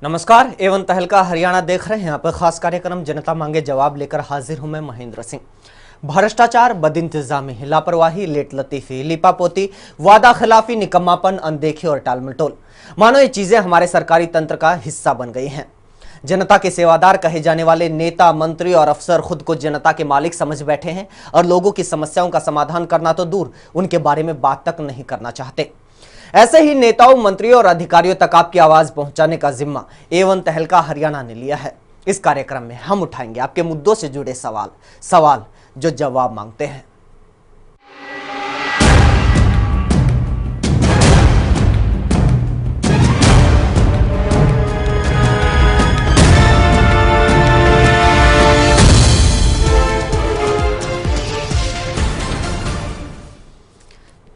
नमस्कार, एवं तहलका हरियाणा देख रहे हैं। आप खास कार्यक्रम जनता मांगे जवाब लेकर हाजिर हूं मैं महेंद्र सिंह। भ्रष्टाचार, बदइंतजामी, लापरवाही, लेट लतीफी, लिपापोती, वादा खिलाफी, निकम्मापन, अनदेखी और टालमटोल, मानो ये चीजें हमारे सरकारी तंत्र का हिस्सा बन गई हैं। जनता के सेवादार कहे जाने वाले नेता, मंत्री और अफसर खुद को जनता के मालिक समझ बैठे हैं और लोगों की समस्याओं का समाधान करना तो दूर, उनके बारे में बात तक नहीं करना चाहते। ऐसे ही नेताओं, मंत्रियों और अधिकारियों तक आपकी आवाज पहुंचाने का जिम्मा एवं तहलका हरियाणा ने लिया है। इस कार्यक्रम में हम उठाएंगे आपके मुद्दों से जुड़े सवाल जो जवाब मांगते हैं।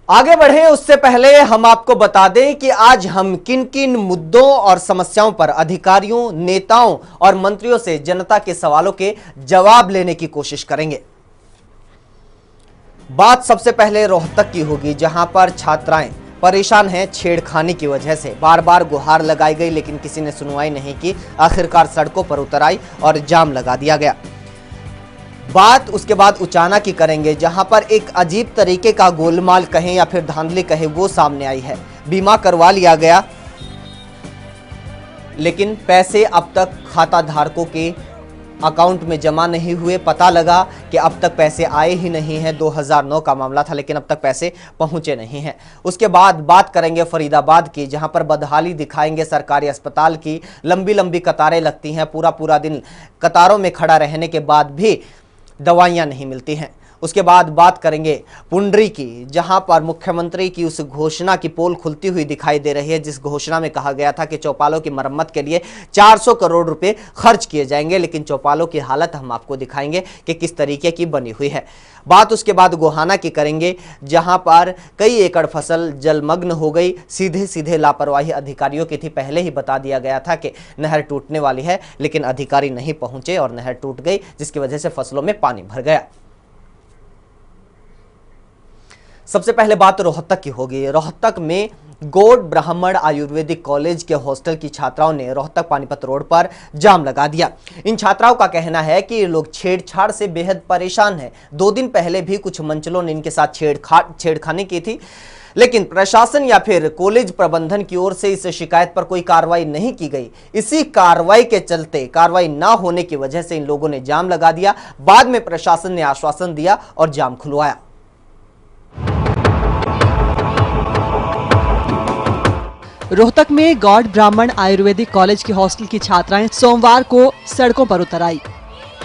आगे बढ़े उससे पहले हम आपको बता दें कि आज हम किन किन मुद्दों और समस्याओं पर अधिकारियों, नेताओं और मंत्रियों से जनता के सवालों के जवाब लेने की कोशिश करेंगे। बात सबसे पहले रोहतक की होगी, जहां पर छात्राएं परेशान हैं छेड़खानी की वजह से। बार बार गुहार लगाई गई लेकिन किसी ने सुनवाई नहीं की। आखिरकार सड़कों पर उतर आई और जाम लगा दिया गया। बात उसके बाद उचाना की करेंगे, जहां पर एक अजीब तरीके का गोलमाल कहें या फिर धांधली कहें वो सामने आई है। बीमा करवा लिया गया लेकिन पैसे अब तक खाता धारकों के अकाउंट में जमा नहीं हुए। पता लगा कि अब तक पैसे आए ही नहीं हैं। 2009 का मामला था लेकिन अब तक पैसे पहुंचे नहीं हैं। उसके बाद बात करेंगे फरीदाबाद की, जहां पर बदहाली दिखाएंगे सरकारी अस्पताल की। लंबी लंबी कतारें लगती हैं, पूरा पूरा दिन कतारों में खड़ा रहने के बाद भी दवाइयां नहीं मिलती हैं। उसके बाद बात करेंगे पुंडरी की, जहां पर मुख्यमंत्री की उस घोषणा की पोल खुलती हुई दिखाई दे रही है, जिस घोषणा में कहा गया था कि चौपालों की मरम्मत के लिए 400 करोड़ रुपए खर्च किए जाएंगे, लेकिन चौपालों की हालत हम आपको दिखाएंगे कि किस तरीके की बनी हुई है। बात उसके बाद गोहाना की करेंगे, जहां पर कई एकड़ फसल जलमग्न हो गई। सीधे सीधे लापरवाही अधिकारियों की थी। पहले ही बता दिया गया था कि नहर टूटने वाली है, लेकिन अधिकारी नहीं पहुंचे और नहर टूट गई, जिसकी वजह से फसलों में पानी भर गया। सबसे पहले बात रोहतक की होगी। रोहतक में गौड़ ब्राह्मण आयुर्वेदिक कॉलेज के हॉस्टल की छात्राओं ने रोहतक पानीपत रोड पर जाम लगा दिया। इन छात्राओं का कहना है कि ये लोग छेड़छाड़ से बेहद परेशान हैं। 2 दिन पहले भी कुछ मंचलों ने इनके साथ छेड़खानी की थी, लेकिन प्रशासन या फिर कॉलेज प्रबंधन की ओर से इस शिकायत पर कोई कार्रवाई नहीं की गई। इसी कार्रवाई के चलते, कार्रवाई ना होने की वजह से इन लोगों ने जाम लगा दिया। बाद में प्रशासन ने आश्वासन दिया और जाम खुलवाया। रोहतक में गौड़ ब्राह्मण आयुर्वेदिक कॉलेज के हॉस्टल की छात्राएं सोमवार को सड़कों पर उतर आई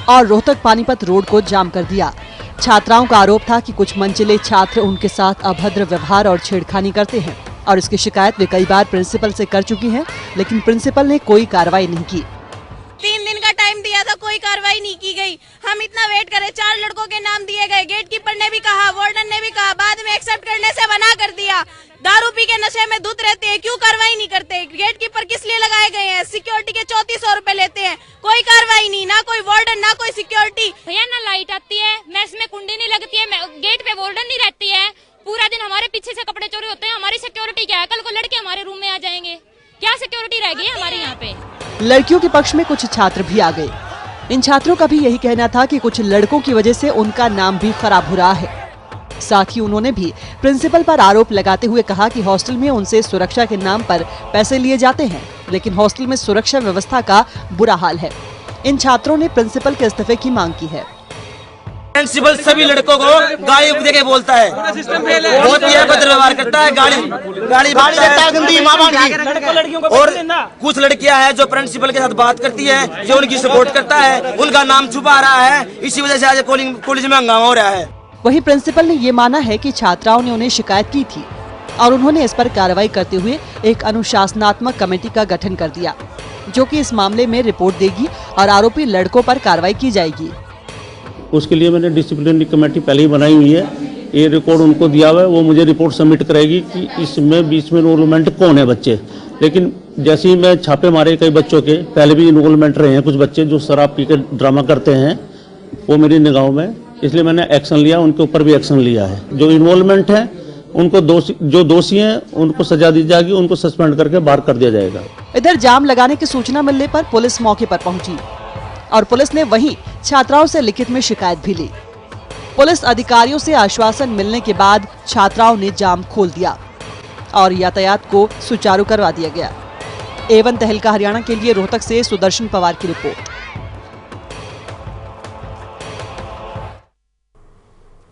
और रोहतक पानीपत रोड को जाम कर दिया। छात्राओं का आरोप था कि कुछ मनचले छात्र उनके साथ अभद्र व्यवहार और छेड़खानी करते हैं और इसकी शिकायत वे कई बार प्रिंसिपल से कर चुकी हैं, लेकिन प्रिंसिपल ने कोई कार्रवाई नहीं की। 3 दिन का टाइम दिया था, कोई कार्रवाई नहीं की गई। हम इतना वेट करे, 4 लड़कों के नाम दिए गए, गेटकीपर ने भी कहा, वार्डन ने भी कहा, बाद में एक्सेप्ट करने से मना कर दिया। दारू पी के नशे में धुत रहते हैं, क्यों कार्रवाई नहीं करते? गेटकीपर किस लिए लगाए गए हैं? सिक्योरिटी के 3400 रुपए लेते हैं, कोई कार्रवाई नहीं, ना कोई वार्डन ना कोई सिक्योरिटी। भैया ना लाइट आती है, मैस में कुंडी नहीं लगती है, गेट पे वार्डन नहीं रहती है। पूरा दिन हमारे पीछे से कपड़े चोरी होते हैं। हमारी सिक्योरिटी क्या है? कल को लड़के हमारे रूम में आ जाएंगे, क्या सिक्योरिटी रह गई है हमारे यहाँ पे? लड़कियों के पक्ष में कुछ छात्र भी आ गए। इन छात्रों का भी यही कहना था कि कुछ लड़कों की वजह से उनका नाम भी खराब हो रहा है। साथ ही उन्होंने भी प्रिंसिपल पर आरोप लगाते हुए कहा कि हॉस्टल में उनसे सुरक्षा के नाम पर पैसे लिए जाते हैं, लेकिन हॉस्टल में सुरक्षा व्यवस्था का बुरा हाल है। इन छात्रों ने प्रिंसिपल के इस्तीफे की मांग की है। प्रिंसिपल सभी लड़कों को गाली देके बोलता है, बहुत ही अभद्र व्यवहार करता है, गाली देता है, गंदी माँ की। और कुछ लड़कियां हैं जो प्रिंसिपल के साथ बात करती है, जो उनकी सपोर्ट करता है, उनका नाम छुपा रहा है। इसी वजह से आज कॉलेज में हंगामा हो रहा है। वहीं प्रिंसिपल ने ये माना है कि छात्राओं ने उन्हें शिकायत की थी और उन्होंने इस पर कार्रवाई करते हुए एक अनुशासनात्मक कमेटी का गठन कर दिया, जो कि इस मामले में रिपोर्ट देगी और आरोपी लड़कों पर कार्रवाई की जाएगी। उसके लिए मैंने डिसिप्लिनरी कमेटी पहले ही बनाई हुई है। ये रिकॉर्ड उनको दिया हुआ है, वो मुझे रिपोर्ट सबमिट करेगी कि इसमें बीच में इनरोलमेंट कौन है बच्चे। लेकिन जैसे ही मैं छापे मारे कई बच्चों के, पहले भी इनरोलमेंट रहे हैं कुछ बच्चे जो शराब पी कर ड्रामा करते हैं, वो मेरी निगाहों में, इसलिए मैंने एक्शन लिया, उनके ऊपर भी एक्शन लिया है। जो इन्वॉल्वमेंट है उनको जो दोषी हैं उनको सजा दी जाएगी, उनको सस्पेंड करके बाहर कर दिया जाएगा। इधर जाम लगाने की सूचना मिलने पर पुलिस मौके पर पहुंची और पुलिस ने वहीं छात्राओं से लिखित में शिकायत भी ली। पुलिस अधिकारियों से आश्वासन मिलने के बाद छात्राओं ने जाम खोल दिया और यातायात को सुचारू करवा दिया गया। A1 तहलका हरियाणा के लिए रोहतक से सुदर्शन पवार की रिपोर्ट।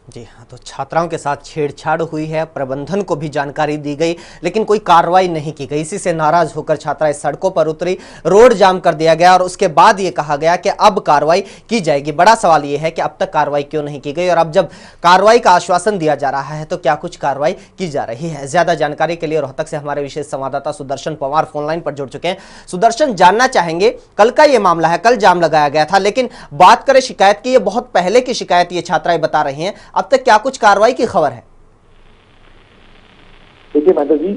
जी हाँ, तो छात्राओं के साथ छेड़छाड़ हुई है, प्रबंधन को भी जानकारी दी गई, लेकिन कोई कार्रवाई नहीं की गई। इसी से नाराज होकर छात्राएं सड़कों पर उतरी, रोड जाम कर दिया गया और उसके बाद ये कहा गया कि अब कार्रवाई की जाएगी। बड़ा सवाल ये है कि अब तक कार्रवाई क्यों नहीं की गई, और अब जब कार्रवाई का आश्वासन दिया जा रहा है तो क्या कुछ कार्रवाई की जा रही है। ज्यादा जानकारी के लिए रोहतक से हमारे विशेष संवाददाता सुदर्शन पवार फोनलाइन पर जुड़ चुके हैं। सुदर्शन, जानना चाहेंगे, कल का ये मामला है, कल जाम लगाया गया था, लेकिन बात करें शिकायत की, ये बहुत पहले की शिकायत ये छात्राएं बता रही हैं। अब तक क्या कुछ कार्रवाई की खबर है? देखिए महेंद्र जी,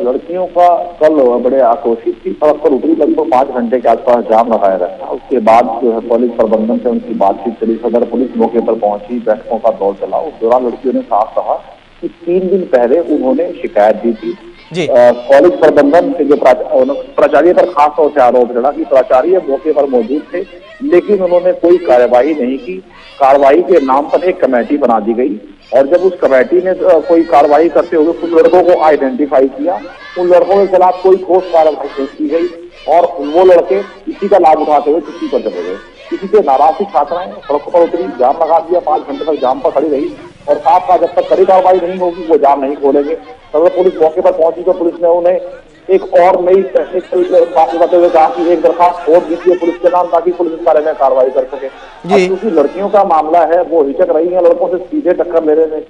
लड़कियों का कल बड़े आक्रोशित थी, सड़क पर उतरी, लगभग 5 घंटे के आसपास जाम लगाया गया। उसके बाद जो है पुलिस प्रबंधन से उनकी बातचीत चली, सदर पुलिस मौके पर पहुंची, बैठकों का दौर चला। उस दौरान लड़कियों ने साफ कहा कि 3 दिन पहले उन्होंने शिकायत दी थी। कॉलेज प्रबंधन से जो प्राचार्य पर खास तौर से आरोप चढ़ा कि प्राचार्य मौके पर मौजूद थे, लेकिन उन्होंने कोई कार्यवाही नहीं की। कार्रवाई के नाम पर एक कमेटी बना दी गई और जब उस कमेटी ने कोई कार्रवाई करते हुए कुछ लड़कों को आइडेंटिफाई किया, उन लड़कों के खिलाफ कोई ठोस कार्रवाई नहीं की गई और वो लड़के इसी का लाभ उठाते हुए छुट्टी पर चले गए। इसी से नाराज छात्राएं सड़कों पर उतरी, जाम लगा दिया, 5 घंटे तक जाम पर खड़ी रही और साथ साथ जब तक कड़ी कार्रवाई नहीं होगी वो जाम नहीं खोलेंगे। तब पुलिस मौके पर पहुंची तो पुलिस ने उन्हें एक और नई बात बताते हुए कहा कि एक दरखास्त छोड़ दीजिए पुलिस के नाम, ताकि पुलिस इस बारे में कार्रवाई कर सके। क्योंकि लड़कियों का मामला है, वो हिचक रही है लड़कों से सीधे टक्कर ले रहे हैं।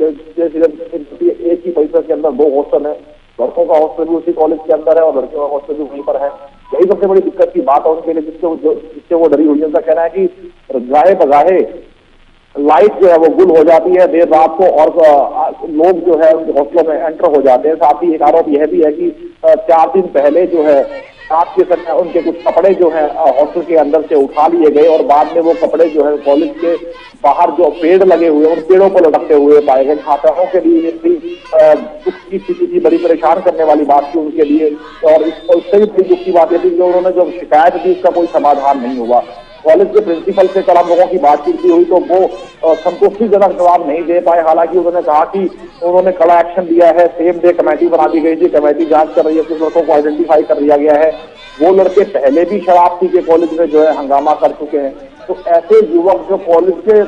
एक ही परिसर के अंदर 2 हॉस्टल है, लड़कों का हॉस्टल भी उसी कॉलेज के अंदर है और लड़कियों का हॉस्टल भी वहीं पर है। यही सबसे बड़ी दिक्कत की बात है उनके लिए, जिससे वो डरी हुई है। उनका कहना है कि गाहे बगाहे लाइट जो है वो गुल हो जाती है देर रात को और लोग जो है उनके हॉस्टलों में एंटर हो जाते हैं। साथ ही एक आरोप यह भी है कि 4 दिन पहले जो है रात के समय उनके कुछ कपड़े जो है हॉस्टल के अंदर से उठा लिए गए और बाद में वो कपड़े जो है कॉलेज के बाहर जो पेड़ लगे हुए उन पेड़ों पर लटकते हुए पाए गए। छात्राओं के लिए भी दुख की स्थिति थी, बड़ी परेशान करने वाली बात थी उनके लिए। और इससे भी बड़ी दुख की बात यह थी कि उन्होंने जो शिकायत दी उसका कोई समाधान नहीं हुआ। कॉलेज के प्रिंसिपल से कल हम लोगों की बातचीत भी हुई तो वो संतुष्टिजनक जवाब नहीं दे पाए। हालांकि उन्होंने कहा कि उन्होंने कड़ा एक्शन लिया है, सेम डे कमेटी बना दी गई थी, कमेटी जांच कर रही है, कुछ लड़कों को आइडेंटिफाई कर लिया गया है। वो लड़के पहले भी शराब पी के कॉलेज में जो है हंगामा कर चुके हैं। तो ऐसे युवक जो कॉलेज के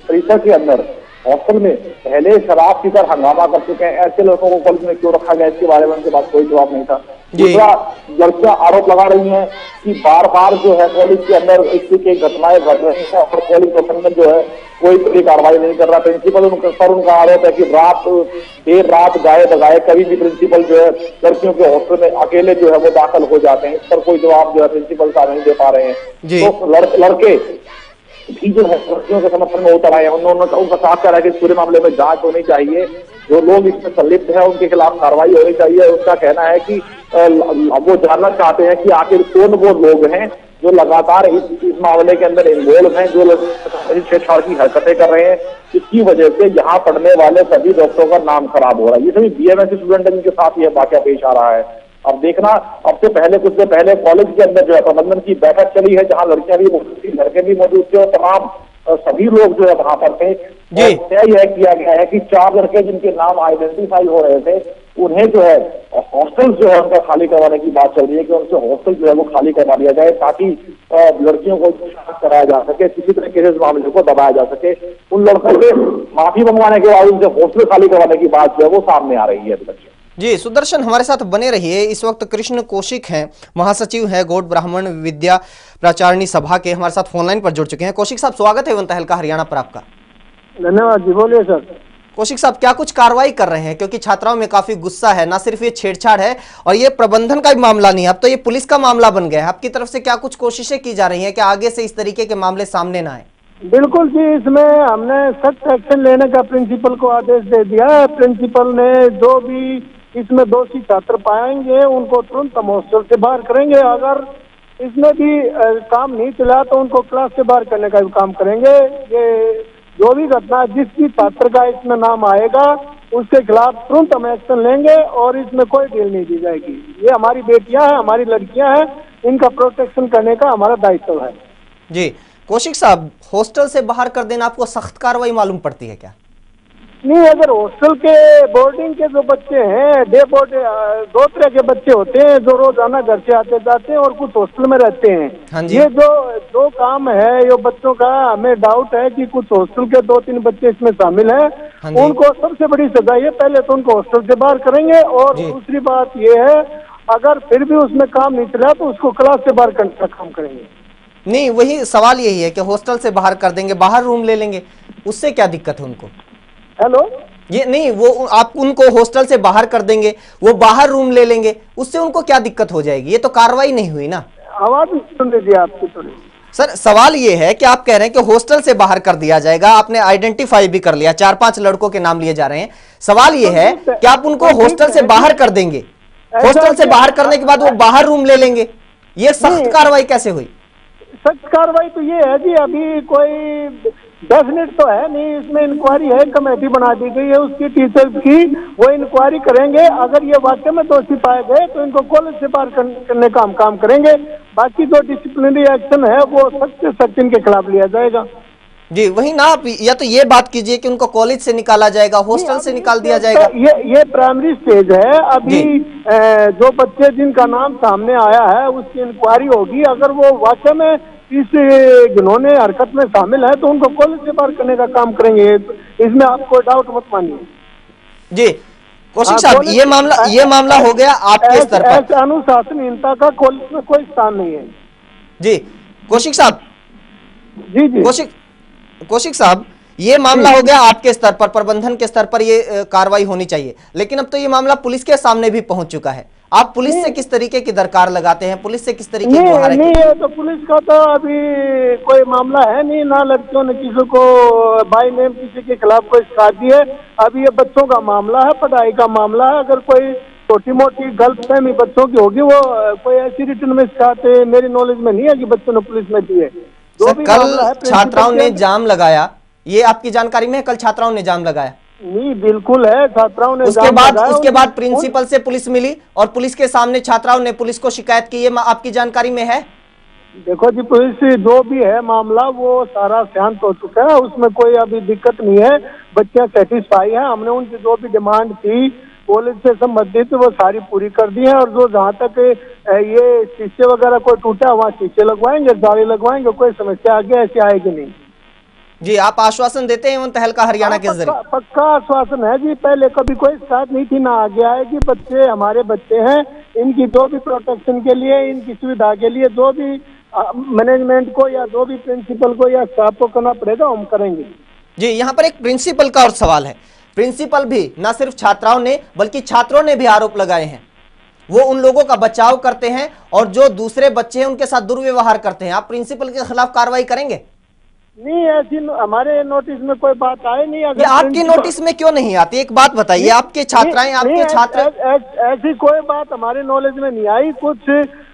परिसर के अंदर हॉस्टल में पहले शराब पीकर हंगामा कर चुके हैं, ऐसे लड़कों को कॉलेज में क्यों रखा गया, इसके बारे में उनके पास कोई जवाब नहीं था। दूसरा, लड़कियां आरोप लगा रही हैं कि बार बार जो है कॉलेज के अंदर इस तरह की घटनाएं घट रही हैं और कॉलेज प्रबंधन जो है कोई बड़ी कार्रवाई नहीं कर रहा। प्रिंसिपल पर उनका आरोप है कि देर रात गाए बगाए कभी भी प्रिंसिपल जो है लड़कियों के हॉस्टल में अकेले जो है वो दाखिल हो जाते हैं। इस पर कोई जवाब जो है प्रिंसिपल का नहीं दे पा रहे हैं। तो लड़के भी जो है लड़कियों के समर्थन में उतर आए हैं। उनका साफ कह रहा है कि इस पूरे मामले में जांच होनी चाहिए, जो लोग इसमें संलिप्त है उनके खिलाफ कार्रवाई होनी चाहिए। उसका कहना है कि वो जानना चाहते हैं कि आखिर कौन वो लोग हैं जो लगातार इस मामले के अंदर इन्वॉल्व हैं, जो छेड़छाड़ की हरकतें कर रहे हैं, जिसकी वजह से यहाँ पढ़ने वाले सभी डॉक्टरों का नाम खराब हो रहा है। ये सभी BMS स्टूडेंट है जिनके साथ यह वाकया पेश आ रहा है। अब देखना, अब से पहले कुछ देर पहले कॉलेज के अंदर जो है प्रबंधन की बैठक चली है, जहाँ लड़कियां भी मौजूद थी, लड़के भी मौजूद थे और तमाम सभी लोग जो है वहां पर थे। तय यह किया गया है कि 4 लड़के जिनके नाम आइडेंटिफाई हो रहे थे उन्हें जो है हॉस्टल जो है उनका खाली करवाने की बात चल रही है कि उनसे हॉस्टल जो है वो खाली करवा दिया जाए, ताकि लड़कियों को कराया जा सके, किसी तरीके से इस मामले को दबाया जा सके। उन लड़कों से माफी मंगवाने के बाद उनसे हॉस्टल खाली करवाने की बात जो है वो सामने आ रही है। जी सुदर्शन, हमारे साथ बने रहिए। इस वक्त कृष्ण कौशिक हैं, महासचिव हैं गौड़ ब्राह्मण विद्या प्राचारणी सभा के, हमारे साथ फोनलाइन पर जुड़ चुके हैं। कौशिक साहब, स्वागत है A1 तहलका हरियाणा पर आपका। धन्यवाद जी, बोलिए सर। कौशिक साहब, क्या कुछ कार्रवाई कर रहे हैं, क्योंकि छात्राओं में काफी गुस्सा है, ना सिर्फ ये छेड़छाड़ है और ये प्रबंधन का भी मामला नहीं है, अब तो ये पुलिस का मामला बन गया है। आपकी तरफ से क्या कुछ कोशिशें की जा रही हैं कि आगे से इस तरीके के मामले सामने ना आए? बिल्कुल जी, इसमें हमने सख्त एक्शन लेने का प्रिंसिपल को आदेश दे दिया है। प्रिंसिपल ने जो भी इसमें दोषी छात्र पाएंगे उनको तुरंत हम हॉस्टल से बाहर करेंगे। अगर इसमें भी काम नहीं चला तो उनको क्लास से बाहर करने का भी काम करेंगे। ये जो भी घटना जिस भी छात्र का इसमें नाम आएगा उसके खिलाफ तुरंत हम एक्शन लेंगे और इसमें कोई ढील नहीं दी जाएगी। ये हमारी बेटियां हैं, हमारी लड़कियां हैं, इनका प्रोटेक्शन करने का हमारा दायित्व है। जी कौशिक साहब, हॉस्टल से बाहर कर देना आपको सख्त कार्रवाई मालूम पड़ती है क्या? नहीं, अगर हॉस्टल के बोर्डिंग के जो बच्चे हैं, डे बोर्ड, दो तरह के बच्चे होते हैं जो रोजाना घर से आते जाते हैं और कुछ हॉस्टल में रहते हैं। हाँ जी। ये दो काम है ये बच्चों का। हमें डाउट है कि कुछ हॉस्टल के 2-3 बच्चे इसमें शामिल हैं। हाँ जी। उनको सबसे बड़ी सजा ये, पहले तो उनको हॉस्टल से बाहर करेंगे और जी। दूसरी बात ये है, अगर फिर भी उसमें काम नहीं चला तो उसको क्लास से बाहर करने का काम करेंगे। नहीं, वही सवाल यही है कि हॉस्टल से बाहर कर देंगे, बाहर रूम ले लेंगे, उससे क्या दिक्कत है उनको? हेलो, ये नहीं, वो आप उनको हॉस्टल से बाहर कर देंगे, वो बाहर रूम ले लेंगे, उससे उनको क्या दिक्कत हो जाएगी? ये तो कार्रवाई नहीं हुई ना। आवाज सुन लीजिए आपकी थोड़ी। सर सवाल ये है कि आप कह रहे हैं कि हॉस्टल से बाहर कर दिया जाएगा, आपने आइडेंटिफाई भी कर लिया, 4-5 लड़कों के नाम लिए जा रहे हैं। सवाल ये है कि आप उनको हॉस्टल से बाहर कर देंगे, हॉस्टल से बाहर करने के बाद वो बाहर रूम ले लेंगे, ये सख्त कार्रवाई कैसे हुई? सख्त कार्रवाई तो ये है जी, अभी कोई डेफिनेट तो है नहीं, इसमें इंक्वायरी है, कमेटी बना दी गई है उसकी टीचर्स की, वो इंक्वायरी करेंगे। अगर ये वाकई में दोषी पाए गए तो इनको कॉलेज से बाहर करने का हम काम करेंगे। बाकी जो डिसिप्लिनरी एक्शन है वो सख्त से सख्त इनके खिलाफ लिया जाएगा। जी वही ना, आप या तो ये बात कीजिए कि उनको कॉलेज से निकाला जाएगा, हॉस्टल से निकाल दिया जाएगा। ये प्राइमरी स्टेज है अभी। जो बच्चे जिनका नाम सामने आया है उसकी इंक्वायरी होगी। अगर वो वाकई में इस जिन्होंने हरकत में शामिल है तो उनको कॉलेज से बाहर करने का काम करेंगे, इसमें आप कोई डाउट मत मानिए। जी कौशिक साहब, ये मामला हो गया आपके स्तर पर। अनुशासनहीनता का कॉलेज में कोई स्थान नहीं है। जी कौशिक साहब, जी कौशिक साहब, ये मामला हो गया आपके स्तर पर, प्रबंधन के स्तर पर ये कार्रवाई होनी चाहिए, लेकिन अब तो ये मामला पुलिस के सामने भी पहुंच चुका है। आप पुलिस से किस तरीके की दरकार लगाते हैं, पुलिस से किस तरीके की गुहार? नहीं, ये तो पुलिस का तो अभी कोई मामला है नहीं, ना लड़कियों ने किसी को बाय नेम किसी के खिलाफ कोई शिकायत दी है। अभी ये बच्चों का मामला है, पढ़ाई का मामला है। अगर कोई छोटी मोटी गलतफहमी बच्चों की होगी, वो कोई ऐसी रिटर्न में शिकायत मेरी नॉलेज में नहीं है कि बच्चों ने पुलिस में दी है। कल छात्राओं ने जाम लगाया, ये आपकी जानकारी में है? कल छात्राओं ने जाम लगाया? नहीं, बिल्कुल है, छात्राओं ने उसके बाद प्रिंसिपल से पुलिस मिली और पुलिस के सामने छात्राओं ने पुलिस को शिकायत की, ये आपकी जानकारी में है? देखो जी, पुलिस जो भी है मामला वो सारा शांत हो चुका है, उसमें कोई अभी दिक्कत नहीं है। बच्चे सेटिस्फाई है, हमने उनकी जो भी डिमांड थी कॉलेज से संबंधित वो सारी पूरी कर दी है। और जो जहाँ तक ये शीशे वगैरह कोई टूटा वहाँ शीशे लगवाएंगे, जाली लगवाएंगे, कोई समस्या आगे ऐसी आएगी नहीं। जी आप आश्वासन देते हैं उन तहलका हरियाणा के जरिए? पक्का आश्वासन है जी, पहले कभी कोई शिकायत नहीं थी, ना आगे आएगी। बच्चे हमारे बच्चे हैं, इनकी जो भी प्रोटेक्शन के लिए, इनकी सुविधा के लिए जो भी मैनेजमेंट को या जो भी प्रिंसिपल को या स्टाफ को करना पड़ेगा हम करेंगे। जी यहाँ पर एक प्रिंसिपल का और सवाल है। प्रिंसिपल भी न सिर्फ छात्राओं ने बल्कि छात्रों ने भी आरोप लगाए हैं, वो उन लोगों का बचाव करते हैं और जो दूसरे बच्चे हैं उनके साथ दुर्व्यवहार करते हैं। आप प्रिंसिपल के खिलाफ कार्रवाई करेंगे? नहीं, ऐसी हमारे नोटिस में कोई बात आए नहीं। अगर आपकी नोटिस में क्यों नहीं आती, एक बात बताइए। आपके छात्राएं, आपके छात्र, ऐसी कोई बात हमारे नॉलेज में नहीं आई। कुछ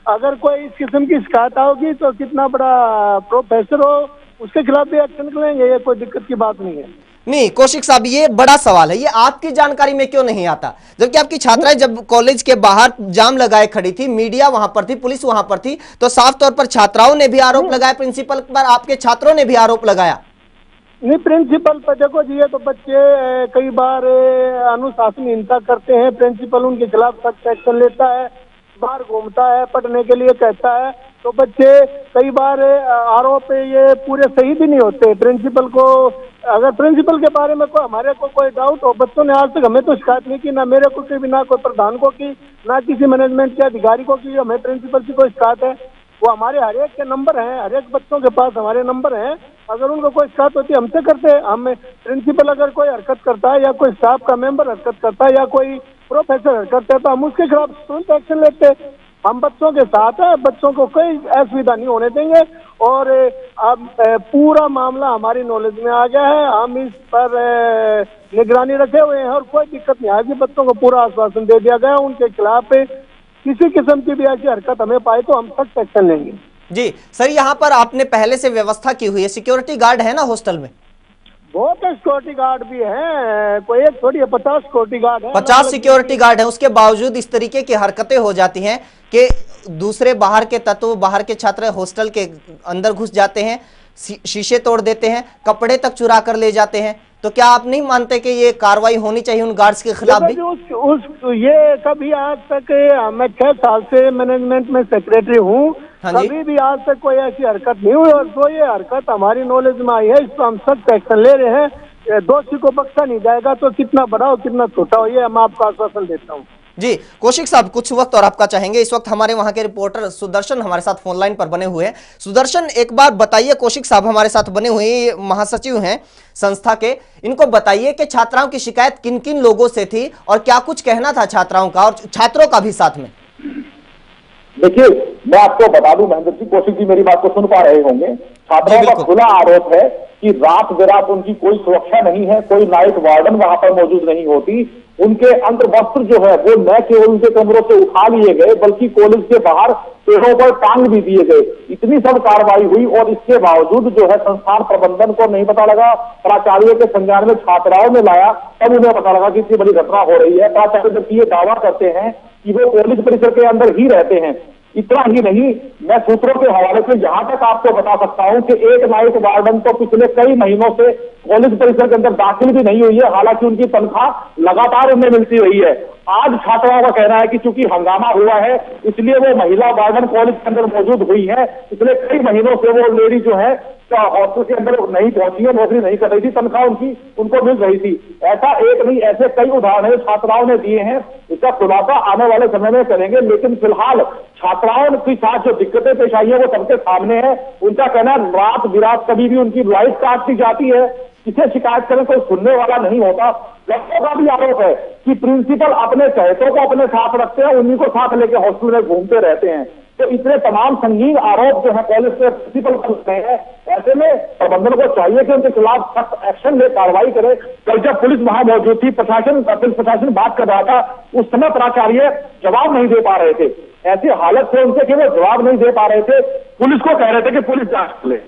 अगर कोई इस किस्म की शिकायत होगी तो कितना बड़ा प्रोफेसर हो उसके खिलाफ भी एक्शन लेंगे, ये कोई दिक्कत की बात नहीं है। नहीं कौशिक साहब, ये बड़ा सवाल है, ये आपकी जानकारी में क्यों नहीं आता? जबकि आपकी छात्राएं जब कॉलेज के बाहर जाम लगाए खड़ी थी, मीडिया वहां पर थी, पुलिस वहां पर थी, तो साफ तौर पर छात्राओं ने भी आरोप लगाया प्रिंसिपल पर, आपके छात्रों ने भी आरोप लगाया। नहीं, प्रिंसिपल पर देखो जी, ये तो बच्चे कई बार अनुशासनहीनता करते हैं, प्रिंसिपल उनके खिलाफ सख्त एक्शन लेता है, बाहर घूमता है, पढ़ने के लिए कहता है, तो बच्चे कई बार आरोप ये पूरे सही भी नहीं होते। प्रिंसिपल को, अगर प्रिंसिपल के बारे में हमारे को कोई डाउट हो, बच्चों ने आज तक हमें तो शिकायत नहीं की, ना मेरे को की, ना कोई प्रधान को की, ना किसी मैनेजमेंट के अधिकारी को की। हमें प्रिंसिपल की कोई शिकायत है, वो हमारे हर एक के नंबर हैं, हर एक बच्चों के पास हमारे नंबर हैं। अगर उनको कोई शिकायत होती है हमसे करते हैं। हम प्रिंसिपल अगर कोई हरकत करता है या कोई स्टाफ का मेंबर हरकत करता है या कोई प्रोफेसर हरकत करता है तो हम उसके खिलाफ तुरंत एक्शन लेते हैं। हम बच्चों के साथ हैं, बच्चों को कोई असुविधा नहीं होने देंगे। और अब पूरा मामला हमारी नॉलेज में आ गया है, हम इस पर निगरानी रखे हुए हैं और कोई दिक्कत नहीं आएगी। बच्चों को पूरा आश्वासन दे दिया गया, उनके खिलाफ किसी किस्म की भी ऐसी हरकत हमें पाए तो हम सख्त एक्शन लेंगे। जी सर, यहाँ पर आपने पहले से व्यवस्था की हुई है, सिक्योरिटी गार्ड है ना हॉस्टल में? बहुत सिक्योरिटी गार्ड भी हैं, कोई एक थोड़ी है, 50 सिक्योरिटी गार्ड है, 50 सिक्योरिटी गार्ड है, उसके बावजूद इस तरीके की हरकतें हो जाती हैं कि दूसरे बाहर के तत्व, बाहर के छात्र हॉस्टल के अंदर घुस जाते हैं, शीशे तोड़ देते हैं, कपड़े तक चुरा कर ले जाते हैं। तो क्या आप नहीं मानते कि ये कार्रवाई होनी चाहिए उन गार्ड्स के खिलाफ भी? ये कभी आज तक, मैं 6 साल से मैनेजमेंट में सेक्रेटरी हूँ, हाँ जी। कभी भी आज तक कोई ऐसी हरकत नहीं हुई, और जो ये हरकत हमारी नॉलेज में आई है इस पर हम सख्त एक्शन ले रहे हैं। दोषी को बख्शा नहीं जाएगा, तो कितना बड़ा हो कितना छोटा हो, ये हम आपको आश्वासन देता हूँ। जी कौशिक साहब, कुछ वक्त और आपका चाहेंगे। इस वक्त हमारे वहां के रिपोर्टर सुदर्शन हमारे साथ फोन लाइन पर बने हुए हैं। सुदर्शन, एक बार बताइए, कौशिक साहब हमारे साथ बने हुए हैं, ये महासचिव हैं संस्था के, इनको बताइए कि छात्राओं की शिकायत किन किन लोगों से थी और क्या कुछ कहना था छात्राओं का और छात्रों का भी साथ में। देखिए, मैं आपको बता दूं महेंद्र जी, कौशिक जी मेरी बात को सुन पा रहे होंगे, छात्रों का खुला आरोप है कि रात बेरात उनकी कोई सुरक्षा नहीं है, कोई नाइट वार्डन वहां पर मौजूद नहीं होती, उनके अंदर वस्त्र जो है वो न केवल उनके कमरों से उठा लिए गए बल्कि कॉलेज के बाहर पेड़ों पर टांग भी दिए गए। इतनी सब कार्रवाई हुई और इसके बावजूद जो है संस्थान प्रबंधन को नहीं पता लगा, प्राचार्यों के संज्ञान में छात्राओं ने लाया, तब उन्हें पता लगा कि इतनी बड़ी घटना हो रही है। प्राचार्य जबकि ये दावा करते हैं कि वो कॉलेज परिसर के अंदर ही रहते हैं। इतना ही नहीं, मैं सूत्रों के हवाले से यहां तक आपको बता सकता हूं कि एक नाइट वार्डन तो पिछले कई महीनों से कॉलेज परिसर के अंदर दाखिल भी नहीं हुई है, हालांकि उनकी तनख्वाह लगातार उन्हें मिलती रही है। आज छात्राओं का कहना है कि चूंकि हंगामा हुआ है इसलिए वो महिला वार्डन कॉलेज के अंदर मौजूद हुई है, पिछले कई महीनों से वो लेडी जो है हॉस्टल के अंदर नहीं पहुंची है, नौकरी नहीं कर रही थी, तनख्वाह उनको मिल रही थी। ऐसा एक नहीं, ऐसे कई उदाहरण छात्राओं ने दिए हैं। इसका खुलासा आने वाले समय में करेंगे, लेकिन फिलहाल छात्राओं के साथ जो दिक्कतें पेश आई है वो सबके सामने है। उनका कहना रात बिरात कभी भी उनकी लाइट काट दी जाती है, किसे शिकायत करें कोई सुनने वाला नहीं होता। लड़कों का भी आरोप है कि प्रिंसिपल अपने चहेतों को अपने साथ रखते हैं, उन्हीं को साथ लेकर हॉस्टल में घूमते रहते हैं। तो इतने तमाम संगीन आरोप जो है कॉलेज के प्रिंसिपल कर रहे हैं, ऐसे में प्रबंधन को चाहिए कि उनके खिलाफ सख्त एक्शन ले, कार्रवाई करे। कल जब पुलिस वहां मौजूद थी, प्रशासन बात कर रहा था, उस समय प्राचार्य जवाब नहीं दे पा रहे थे। ऐसी हालत थे उनसे कि वो जवाब नहीं दे पा रहे थे, पुलिस को कह रहे थे कि पुलिस जांच ले।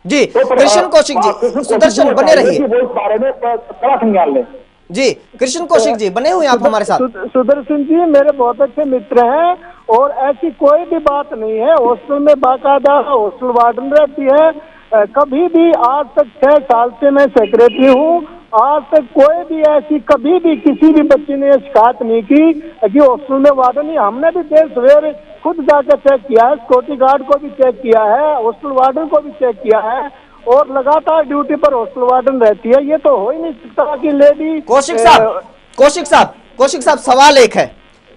जी कृष्ण कौशिक जी, सुदर्शन बने रहिए, वो इस बारे में कड़ा संज्ञान लें। जी कृष्ण कौशिक जी बने हुए आप हमारे साथ। सुदर्शन जी मेरे बहुत अच्छे मित्र हैं और ऐसी कोई भी बात नहीं है। हॉस्टल में बाकायदा हॉस्टल वार्डन रहती है। कभी भी आज तक 6 साल से मैं सेक्रेटरी हूँ, आज तक कोई भी ऐसी कभी भी किसी भी बच्चे ने शिकायत नहीं की कि हॉस्टल में वार्डन नहीं। हमने भी देर सवेरे खुद जाकर चेक किया है, सिक्योरिटी गार्ड को भी चेक किया है, हॉस्टल वार्डन को भी चेक किया है और लगातार ड्यूटी पर हॉस्टल वार्डन रहती है। ये तो हो ही नहीं सकता कि लेडी। कौशिक साहब सवाल एक है,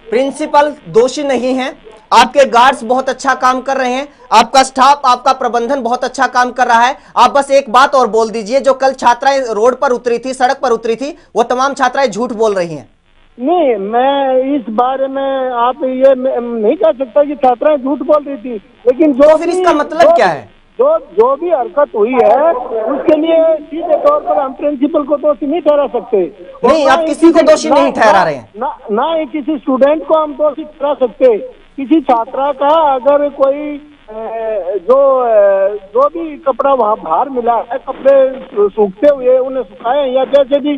प्रिंसिपल दोषी नहीं है, आपके गार्ड्स बहुत अच्छा काम कर रहे हैं, आपका स्टाफ, आपका प्रबंधन बहुत अच्छा काम कर रहा है। आप बस एक बात और बोल दीजिए, जो कल छात्राएं रोड पर उतरी थी, सड़क पर उतरी थी, वो तमाम छात्राएं झूठ बोल रही हैं। नहीं, मैं इस बारे में आप ये नहीं कह सकता कि छात्राएं झूठ बोल रही थी, लेकिन जो फिर इसका मतलब क्या है? जो भी हरकत हुई है उसके लिए सीधे तौर पर हम प्रिंसिपल को दोषी नहीं ठहरा सकते। नहीं, आप किसी को दोषी नहीं ठहरा रहे हैं। ना ही किसी स्टूडेंट को हम दोषी ठहरा सकते। किसी छात्रा का अगर कोई जो भी कपड़ा वहाँ बाहर मिला है, कपड़े सूखते हुए उन्हें सुखाए, या जैसे भी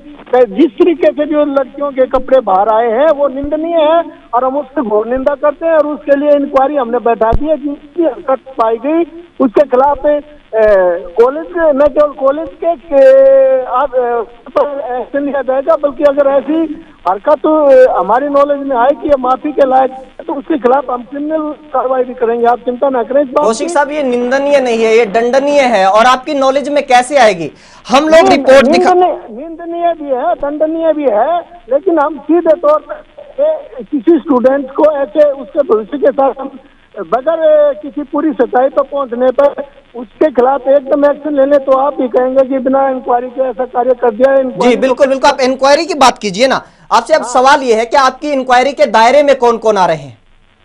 जिस तरीके से भी उन लड़कियों के कपड़े बाहर आए हैं वो निंदनीय है और हम उसकी घोर निंदा करते हैं। और उसके लिए इंक्वायरी हमने बैठा दी है। जिसकी हरकत पाई गई उसके खिलाफ कॉलेज न केवल कॉलेज के एक्शन लिया जाएगा, बल्कि अगर ऐसी हरकत हमारी नॉलेज में आए कि ये माफी के लायक है तो उसके खिलाफ हम क्रिमिनल कार्रवाई भी करेंगे। आप चिंता न करें। कौशिक साहब, ये निंदनीय नहीं है, ये दंडनीय है और आपकी नॉलेज में कैसे आएगी? हम लोग रिपोर्ट निंदनीय भी है, दंडनीय भी है, लेकिन हम सीधे तौर पर किसी स्टूडेंट को ऐसे उसके भविष्य के साथ हम बगैर किसी पूरी सच्चाई पर पहुंचने पर उसके खिलाफ एकदम एक्शन लेने, तो आप ही कहेंगे कि बिना इंक्वायरी के ऐसा कार्य कर दिया। जी बिल्कुल बिल्कुल, आप इंक्वायरी की बात कीजिए ना। आपसे अब सवाल ये है कि आपकी इंक्वायरी के दायरे में कौन कौन आ रहे हैं?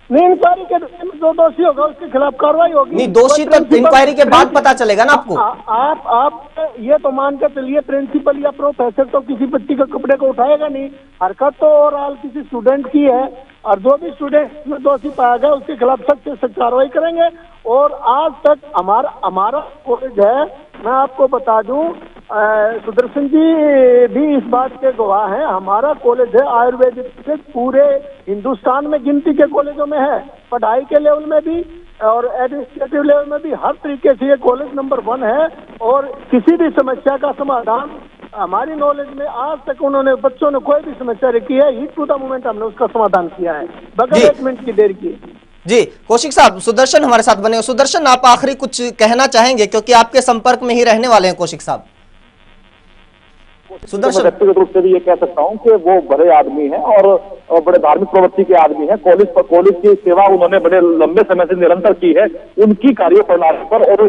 नहीं, इंक्वायरी के दायरे में जो दोषी होगा उसके खिलाफ कार्रवाई होगी। नहीं, दोषी तो इंक्वायरी के बाद पता चलेगा ना आपको। आप ये तो मान कर चलिए प्रिंसिपल या प्रोफेसर तो किसी बच्ची के कपड़े को उठाएगा नहीं। हरकत तो ओवरऑल किसी स्टूडेंट की है, और जो भी स्टूडेंट में दोषी पाया गया उसके खिलाफ सख्त से सख्त कार्रवाई करेंगे। और आज तक हमारा कॉलेज है, मैं आपको बता दूं, सुदर्शन जी भी इस बात के गवाह हैं, हमारा कॉलेज है आयुर्वेदिक से पूरे हिंदुस्तान में गिनती के कॉलेजों में है, पढ़ाई के लेवल में भी और एडमिनिस्ट्रेटिव लेवल में भी हर तरीके से ये कॉलेज नंबर 1 है। और किसी भी समस्या का समाधान हमारी नॉलेज में आज तक उन्होंने, बच्चों ने कोई भी समस्या रखी है, हीट टू द मोमेंट हमने उसका समाधान किया है बगैर 1 मिनट की देर किए। जी कौशिक साहब, सुदर्शन हमारे साथ बने। सुदर्शन, आप आखिरी कुछ कहना चाहेंगे क्योंकि आपके संपर्क में ही रहने वाले हैं कौशिक साहब। सुदर्शन, व्यक्तिगत रूप से भी ये कह सकता हूँ कि वो बड़े आदमी हैं और बड़े धार्मिक प्रवृत्ति के आदमी हैं। कॉलेज की सेवा उन्होंने बड़े लंबे समय से निरंतर की है। उनकी कार्य प्रणाली पर और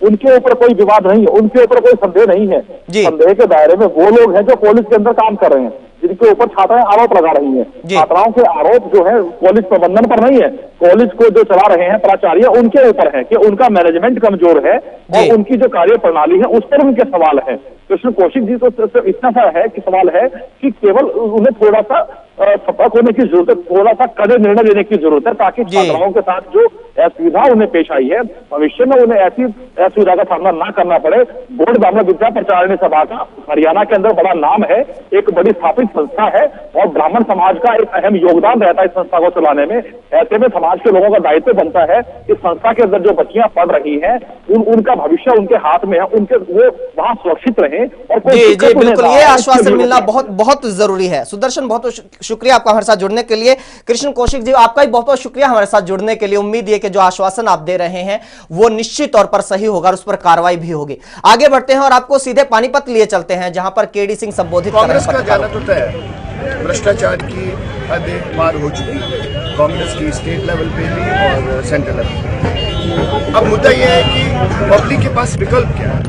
उनके ऊपर कोई विवाद नहीं है, उनके ऊपर कोई संदेह नहीं है। संदेह के दायरे में वो लोग हैं जो कॉलेज के अंदर काम कर रहे हैं, जिनके ऊपर छात्राएं आरोप लगा रही हैं। छात्राओं के आरोप जो है कॉलेज प्रबंधन पर नहीं है, कॉलेज को जो चला रहे हैं प्राचार्य, उनके ऊपर है कि उनका मैनेजमेंट कमजोर है और उनकी जो कार्य प्रणाली है उस पर उनके सवाल है। कृष्ण कौशिक जी तो इतना सा है कि सवाल है कि केवल उन्हें थोड़ा सा सतर्क होने की जरूरत है, थोड़ा सा कड़े निर्णय लेने की जरूरत है, ताकि छात्राओं के साथ जो असुविधा उन्हें पेश आई है भविष्य में उन्हें ऐसी असुविधा का सामना ना करना पड़े। बोर्ड ब्राह्मण विद्या प्रचारिणी सभा का हरियाणा के अंदर बड़ा नाम है, एक बड़ी स्थापित संस्था है और ब्राह्मण समाज का एक अहम योगदान रहता है इस संस्था को चलाने में। ऐसे में समाज के लोगों का दायित्व बनता है इस संस्था के अंदर जो बच्चियां पढ़ रही हैं उनका भविष्य उनके हाथ में है, उनके वो वहां सुरक्षित रहे। और जी बिल्कुल, ये आश्वासन मिलना बहुत बहुत जरूरी है। सुदर्शन, बहुत शुक्रिया आपका हमारे साथ जुड़ने के लिए। कृष्ण कौशिक जी, आपका भी बहुत बहुत शुक्रिया हमारे साथ जुड़ने के लिए। उम्मीद है कि जो आश्वासन आप दे रहे हैं वो निश्चित तौर पर सही होगा और उस पर कार्रवाई भी होगी। आगे बढ़ते हैं और आपको सीधे पानीपत लिए चलते हैं जहां पर केडी सिंह संबोधित कर रहे हैं। कांग्रेस का जाना तो तय है, भ्रष्टाचार की हदें पार हो चुकी है कांग्रेस की, स्टेट लेवल पे भी और सेंट्रल लेवल पे। अब मुद्दा यह है कि पब्लिक के पास विकल्प क्या है,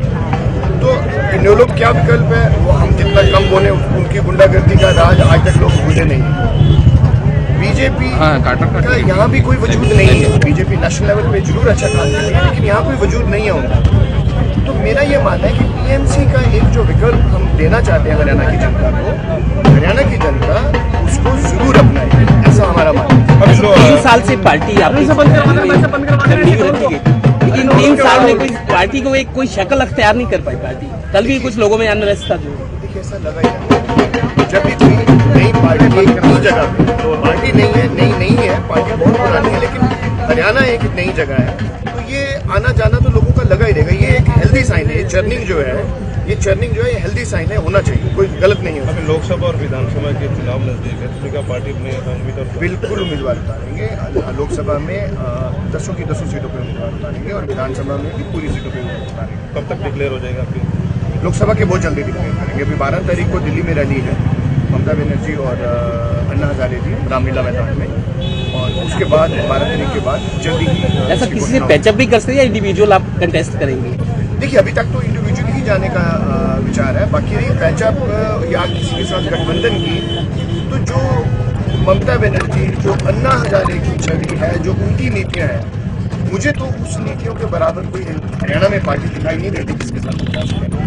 तो इन लोग क्या विकल्प है वो हम जितना कम बोले, उनकी गुंडागर्दी का राज आज तक लोग भूले नहीं। बीजेपी का यहाँ भी कोई वजूद नहीं है, बीजेपी नेशनल लेवल पे जरूर अच्छा काम कर रही है लेकिन यहाँ कोई वजूद नहीं है उनका। तो मेरा ये मानना है कि टीएमसी का एक जो विकल्प हम देना चाहते हैं हरियाणा की जनता को, हरियाणा की जनता उसको जरूर अपनाए, ऐसा हमारा मानना है। 3 साल से पार्टी आपकी लेकिन 3 साल में कोई पार्टी को एक कोई शक्ल अख्तियार नहीं कर पाई पार्टी। कल भी कुछ लोगों में अनरेस्ट था। जो देखिए ऐसा लगा ही जब भी कोई नई पार्टी नई जगह पे, तो पार्टी नहीं है, पार्टी बहुत पुरानी है लेकिन हरियाणा एक नई जगह है, तो ये आना जाना तो लोगों का लगा ही रहेगा। ये एक हेल्दी साइन है, ये चर्निंग जो है ये हेल्दी साइन है, होना चाहिए, कोई गलत नहीं है। अभी लोकसभा और विधानसभा के चुनाव नजदीक है, तो क्या पार्टी अपने बिल्कुल उम्मीदवार उतारेंगे। लोकसभा में 10 की 10 सीटों पर उम्मीदवार उतारेंगे और विधानसभा में भी पूरी सीटों पर उम्मीदवार उतारेंगे। कब तक डिक्लेयर हो जाएगा आपकी? लोकसभा के बहुत जल्दी डिक्लेयर करेंगे। अभी 12 तारीख को दिल्ली में रैली है, ममता बनर्जी और अन्ना हजारे जी रामलीला मैदान में, और उसके बाद 12 तारीख के बाद जल्दी ही ऐसा किसी से पैचअप भी कर सकते हैं या इंडिविजुअल आप कंटेस्ट करेंगे? देखिए अभी तक तो इंडिविजुअल ही जाने का विचार है, बाकी रही पैचअप या किसी के साथ गठबंधन की, तो जो ममता बनर्जी, जो अन्ना हजारे की छवि है, जो उनकी नीतियां हैं, मुझे तो उस नीतियों के बराबर कोई हरियाणा में पार्टी दिखाई नहीं देती जिसके साथ प्रयास करें।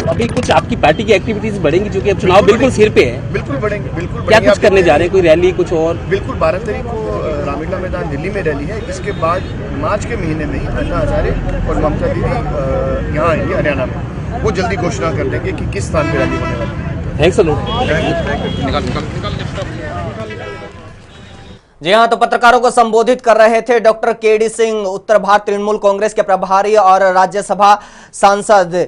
अभी कुछ आपकी पार्टी की एक्टिविटीज बढ़ेंगी जो कि अब चुनाव बिल्कुल सिर पे है? बिल्कुल बढ़ेंगे, बिल्कुल क्या कुछ करने जा रहे हैं, कोई रैली कुछ और? बिल्कुल 12 तारीख को रामलीला मैदान दिल्ली में रैली है, इसके बाद मार्च के महीने में ही अन्ना हजारे और ममता दीदी यहाँ आएंगे हरियाणा में, वो जल्दी घोषणा कर देंगे कि किस स्थान पर रैली होने वाली है। थैंक्स अ जी हाँ, तो पत्रकारों को संबोधित कर रहे थे डॉक्टर केडी सिंह, उत्तर भारत तृणमूल कांग्रेस के प्रभारी और राज्यसभा सांसद।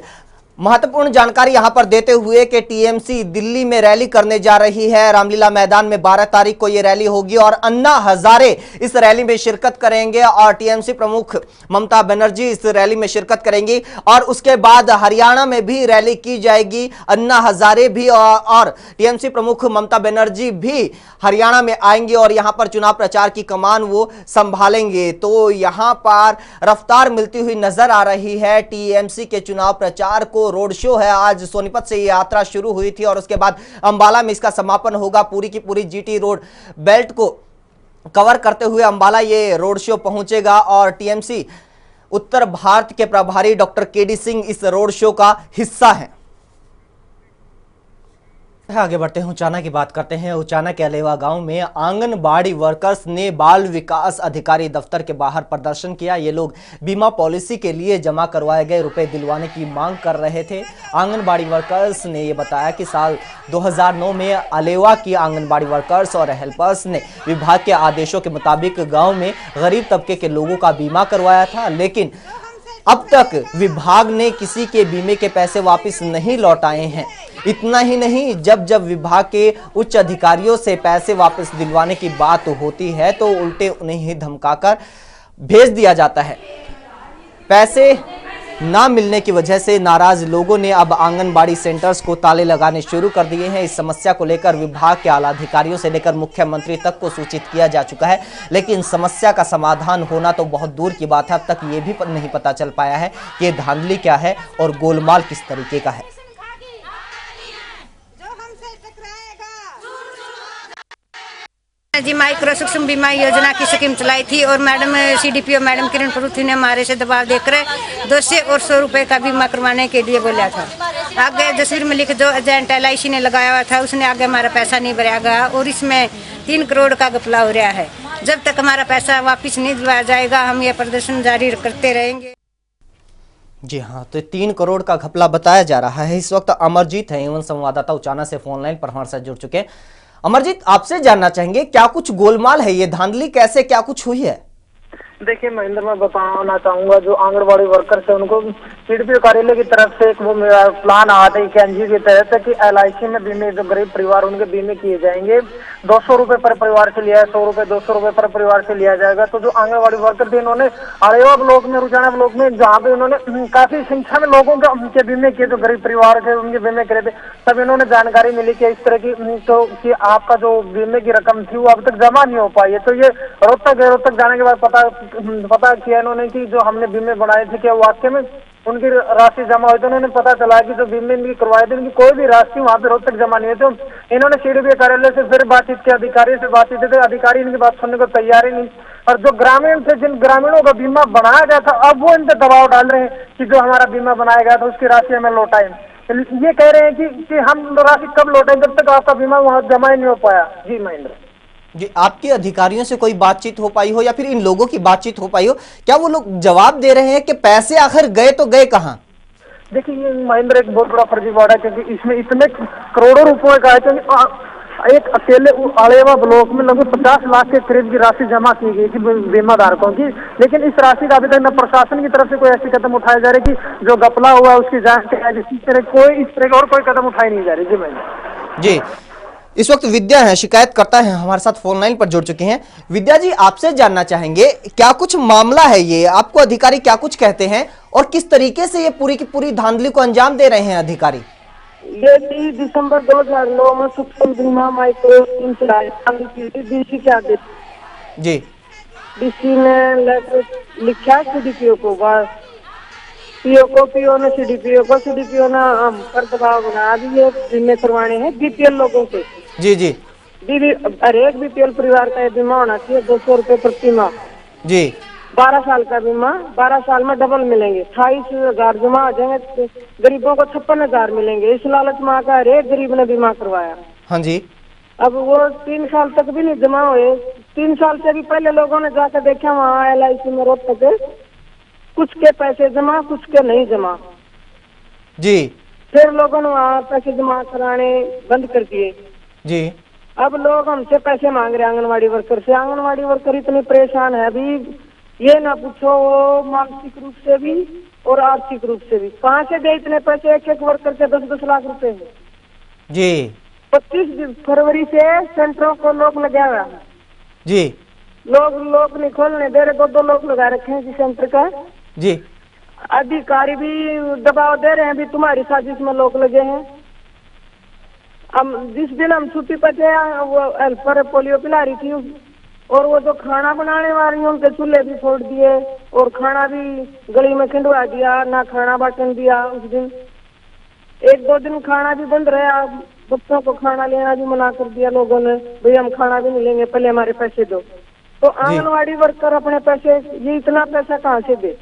महत्वपूर्ण जानकारी यहां पर देते हुए कि टीएमसी दिल्ली में रैली करने जा रही है। रामलीला मैदान में 12 तारीख को यह रैली होगी और अन्ना हजारे इस रैली में शिरकत करेंगे और टीएमसी प्रमुख ममता बनर्जी इस रैली में शिरकत करेंगी और उसके बाद हरियाणा में भी रैली की जाएगी। अन्ना हजारे भी और टीएमसी प्रमुख ममता बनर्जी भी हरियाणा में आएंगे और यहां पर चुनाव प्रचार की कमान वो संभालेंगे। तो यहां पर रफ्तार मिलती हुई नजर आ रही है टीएमसी के चुनाव प्रचार को। रोड शो है, आज सोनीपत से ये यात्रा शुरू हुई थी और उसके बाद अंबाला में इसका समापन होगा। पूरी की पूरी जीटी रोड बेल्ट को कवर करते हुए अंबाला ये रोड शो पहुंचेगा और टीएमसी उत्तर भारत के प्रभारी डॉक्टर केडी सिंह इस रोड शो का हिस्सा हैं। आगे बढ़ते हैं, उचाना की बात करते हैं। उचाना के अलेवा गांव में आंगनबाड़ी वर्कर्स ने बाल विकास अधिकारी दफ्तर के बाहर प्रदर्शन किया। ये लोग बीमा पॉलिसी के लिए जमा करवाए गए रुपए दिलवाने की मांग कर रहे थे। आंगनबाड़ी वर्कर्स ने ये बताया कि साल 2009 में अलेवा की आंगनबाड़ी वर्कर्स और हेल्पर्स ने विभाग के आदेशों के मुताबिक गाँव में गरीब तबके के लोगों का बीमा करवाया था, लेकिन अब तक विभाग ने किसी के बीमे के पैसे वापस नहीं लौटाए हैं। इतना ही नहीं, जब विभाग के उच्च अधिकारियों से पैसे वापस दिलवाने की बात होती है तो उल्टे उन्हें ही धमकाकर भेज दिया जाता है। पैसे ना मिलने की वजह से नाराज लोगों ने अब आंगनबाड़ी सेंटर्स को ताले लगाने शुरू कर दिए हैं। इस समस्या को लेकर विभाग के आला अधिकारियों से लेकर मुख्यमंत्री तक को सूचित किया जा चुका है, लेकिन समस्या का समाधान होना तो बहुत दूर की बात है। अब तक ये भी नहीं पता चल पाया है कि ये धांधली क्या है और गोलमाल किस तरीके का है। जी माइक्रो सूक्ष्म बीमा योजना की स्कीम चलाई थी और मैडम CDPO मैडम किरण परूथी ने हमारे से दबाव देकर 200 और 100 रुपए का बीमा करवाने के लिए बोला था। आगे जसवीर मलिक जो एजेंट LIC ने लगाया हुआ था उसने आगे हमारा पैसा नहीं भरा गया और इसमें 3 करोड़ का घपला हो रहा है। जब तक हमारा पैसा वापस नहीं दिलवाया जाएगा हम ये प्रदर्शन जारी करते रहेंगे। जी हाँ, तो 3 करोड़ का घपला बताया जा रहा है। इस वक्त अमरजीत है एवं संवाददाता उचाना से फोन लाइन पर हमारे साथ जुड़ चुके हैं। अमरजीत, आपसे जानना चाहेंगे क्या कुछ गोलमाल है, ये धांधली कैसे क्या कुछ हुई है? देखिए महेंद्र, मैं बताना चाहूंगा जो आंगनबाड़ी वर्कर्स है उनको CDPO कार्यालय की तरफ से एक वो प्लान आया था कि NGO के तहत कि LIC में बीमे जो गरीब परिवार उनके बीमे किए जाएंगे। 200 रुपए पर परिवार से लिया है, 100 रुपए 200 रुपए पर परिवार से लिया जाएगा। तो जो आंगनबाड़ी वर्कर थे इन्होंने अरेवा ब्लॉक में, रुचाना ब्लॉक में, जहाँ पे इन्होंने काफी संख्या में लोगों के उनके बीमे किए, जो गरीब परिवार थे उनके बीमे करे थे। तब इन्होंने जानकारी मिली कि इस तरह की तो कि आपका जो बीमे की रकम थी वो अब तक जमा नहीं हो पाई है। तो ये रोहतक जाने के बाद पता किया इन्होंने कि जो हमने बीमे बनाए थे क्या वाकई में उनकी राशि जमा हुई। तो उन्होंने पता चला कि जो बीमे इनकी करवाए थे उनकी कोई भी राशि वहाँ पे रोहतक जमा नहीं है। तो इन्होंने CDPO कार्यालय से फिर बातचीत की, अधिकारी से बातचीत की, अधिकारी इनकी बात सुनने को तैयार ही नहीं। और जो ग्रामीण थे, जिन ग्रामीणों का बीमा बनाया गया था, अब वो इन पे दबाव डाल रहे हैं कि जो हमारा बीमा बनाया गया था उसकी राशि हमें लौटाएं। ये कह रहे हैं कि हम राशि कब लौटाएं जब तक आपका बीमा वहाँ जमा ही नहीं हो पाया। जी महेंद्र जी, आपके अधिकारियों से कोई बातचीत हो पाई हो या फिर इन लोगों की बातचीत हो पाई हो? क्या वो लोग जवाब दे रहे हैं कि पैसे आखिर गए तो गए कहाँ? देखिए ये महेंद्र एक बहुत बड़ा फर्जीवाड़ा है, क्योंकि इसमें इतने करोड़ों रुपए का है। क्योंकि एक अकेले अलेवा ब्लॉक में लगभग 50 लाख के करीब की राशि जमा की गई थी बीमा धारकों की, लेकिन इस राशि का अभी तक न प्रशासन की तरफ से कोई ऐसे कदम उठाए जा रहे कि जो घपला हुआ है उसकी जांच की जाए। इस तरह का और कोई कदम उठाई नहीं जा रही। जी महेंद्र जी, इस वक्त विद्या है, शिकायत करता है, हमारे साथ फोन लाइन पर जुड़ चुके हैं। विद्या जी, आपसे जानना चाहेंगे क्या कुछ मामला है, ये आपको अधिकारी क्या कुछ कहते हैं और किस तरीके से ये पूरी की पूरी धांधली को अंजाम दे रहे हैं अधिकारी? ये 30 दिसंबर 2009 में सूक्ष्म बीमा माइक्रो स्कीम चलाई DC के आदेश। जी, DC ने लेटर लिखा CDPO को, PO ने CDPO ने पर दबाव बना दिए बीमे करवाने हैं BPL लोगों से। जी जी, हर एक BPL परिवार का बीमा होना चाहिए 200 रुपए प्रति माह। जी, 12 साल का बीमा, 12 साल में डबल मिलेंगे, 28,000 जमा हो जाएंगे, गरीबों को 56,000 मिलेंगे। इस लालच में का हर एक गरीब ने बीमा करवाया। हाँ जी, अब वो 3 साल तक भी नहीं जमा हुए। 3 साल से भी पहले लोगों ने जाकर देखा वहाँ LIC में रोहतक, कुछ के पैसे जमा, कुछ के नहीं जमा। जी, फिर लोगों ने वहाँ पैसे जमा कराने बंद कर दिए। जी, अब लोग हमसे पैसे मांग रहे हैं आंगनबाड़ी वर्कर से। आंगनबाड़ी वर्कर इतने परेशान है अभी, ये ना पूछो, वो मानसिक रूप से भी और आर्थिक रूप से भी। कहाँ से दे इतने पैसे? एक वर्कर के 10-10 लाख रुपए है। जी, 25 फरवरी से सेंटरों को लोग लगा हुआ है। जी, लोग नहीं खोलने दे रहे, 2-2 लोग लगा रखे हैं किस का। जी, अधिकारी भी दबाव दे रहे हैं, भी तुम्हारी साजिश में लोग लगे हैं। हम जिस दिन हम छुट्टी पर थे, वो हेल्पर पोलियो पिला रही थी और वो जो खाना बनाने वाली उनके चूल्हे भी फोड़ दिए और खाना भी गली में खिंडवा दिया, ना खाना बांटन दिया। उस दिन 1-2 दिन खाना भी बंद रहा, बच्चों को खाना लेना भी मना कर दिया लोगों ने, भाई हम खाना भी नहीं लेंगे, पहले हमारे पैसे दो। तो आंगनबाड़ी वर्कर अपने पैसे, ये इतना पैसा कहाँ से दे?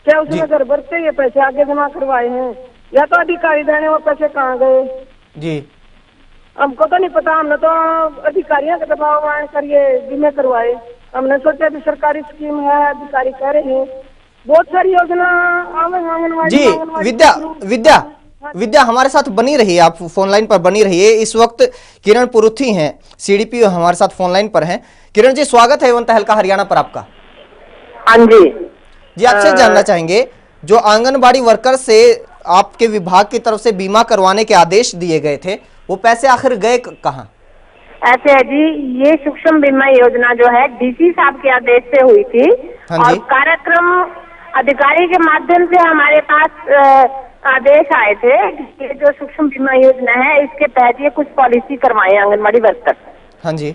क्या उसने घर भर से ये पैसे आगे जमा करवाए हैं या तो अधिकारी देने वो पैसे कहाँ गए? जी, हमको तो नहीं पता, हमने तो अधिकारियों के दबाव में कर ये बीमे करवाए। हमने सोचा भी सरकारी स्कीम है, अधिकारी कह रहे हैं बहुत सारी योजना आंगनवाड़ी। जी विद्या हमारे साथ बनी रही है, आप फोन लाइन पर बनी रही है। इस वक्त किरण पुरुथी हैं, सीडीपीओ हमारे साथ फोन लाइन पर हैं। किरण जी, स्वागत है एवं तहलका हरियाणा पर आपका। हाँ जी आपसे जानना चाहेंगे, जो आंगनबाड़ी वर्कर से आपके विभाग की तरफ से बीमा करवाने के आदेश दिए गए थे, वो पैसे आखिर गए कहाँ? ऐसे है जी, ये सूक्ष्म बीमा योजना जो है डीसी साहब के आदेश से हुई थी। हाँ और जी। कार्यक्रम अधिकारी के माध्यम से हमारे पास आदेश आए थे कि ये जो सूक्ष्म बीमा योजना है इसके तहत ये कुछ पॉलिसी करवाए आंगनबाड़ी वर्कर। हाँ जी।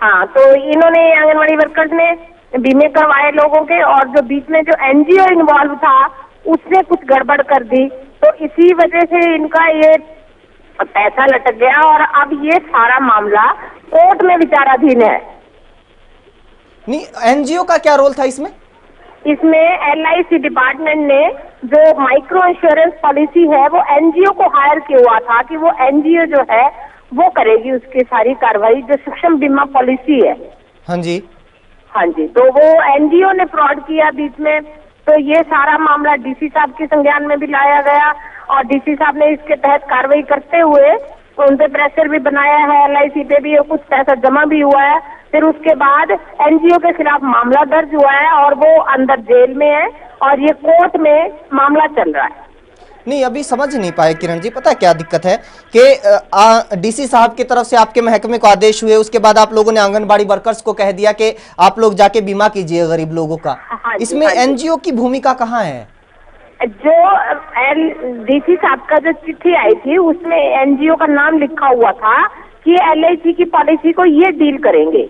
हाँ, तो इन्होंने आंगनबाड़ी वर्कर्स ने बीमे करवाए लोगों के, और जो बीच में जो एनजीओ इन्वॉल्व था उसने कुछ गड़बड़ कर दी, तो इसी वजह से इनका ये पैसा लटक गया और अब ये सारा मामला कोर्ट में विचाराधीन है। नहीं, एनजीओ का क्या रोल था इसमें? इसमें एलआईसी डिपार्टमेंट ने जो माइक्रो इंश्योरेंस पॉलिसी है वो एनजीओ को हायर किया हुआ था कि वो एनजीओ जो है वो करेगी उसकी सारी कार्रवाई, जो सूक्ष्म बीमा पॉलिसी है। हाँ जी। हाँ जी, तो वो एनजीओ ने फ्रॉड किया बीच में, तो ये सारा मामला डीसी साहब के संज्ञान में भी लाया गया और डीसी साहब ने इसके तहत कार्रवाई करते हुए उन पे प्रेशर भी बनाया है, एलआईसी पे भी कुछ पैसा जमा भी हुआ है। फिर उसके बाद एनजीओ के खिलाफ मामला दर्ज हुआ है और वो अंदर जेल में है और ये कोर्ट में मामला चल रहा है। नहीं, अभी समझ नहीं पाए किरण जी, पता है क्या दिक्कत है कि डीसी साहब की तरफ से आपके महकमे को आदेश हुए, उसके बाद आप लोगों ने आंगनबाड़ी वर्कर्स को कह दिया कि आप लोग जाके बीमा कीजिए गरीब लोगों का। इसमें एनजीओ की भूमिका कहाँ है? जो डीसी साहब का जो चिट्ठी आई थी उसमें एनजीओ का नाम लिखा हुआ था कि एलआईसी की पॉलिसी को ये डील करेंगे।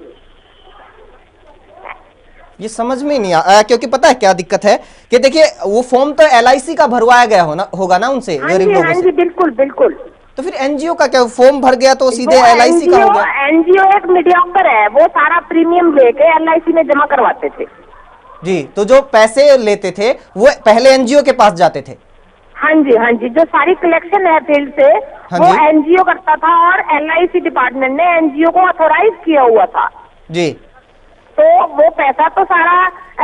ये समझ में नहीं आया, क्योंकि पता है क्या दिक्कत है कि देखिए वो फॉर्म तो एलआईसी का भरवाया गया होगा ना उनसे, गरीब लोगों से। बिल्कुल बिल्कुल। तो फिर एनजीओ का क्या, फॉर्म भर गया तो सीधे एलआईसी का हो गया? एनजीओ एक मीडियोकर है, वो सारा प्रीमियम लेके एलआईसी में जमा करवाते थे। जी, तो जो पैसे लेते थे वो पहले एनजीओ के पास जाते थे? हाँ जी, जो सारी कलेक्शन है फील्ड से वो एनजीओ करता था और एलआईसी डिपार्टमेंट ने एनजीओ को ऑथोराइज किया हुआ था। जी, तो वो पैसा तो सारा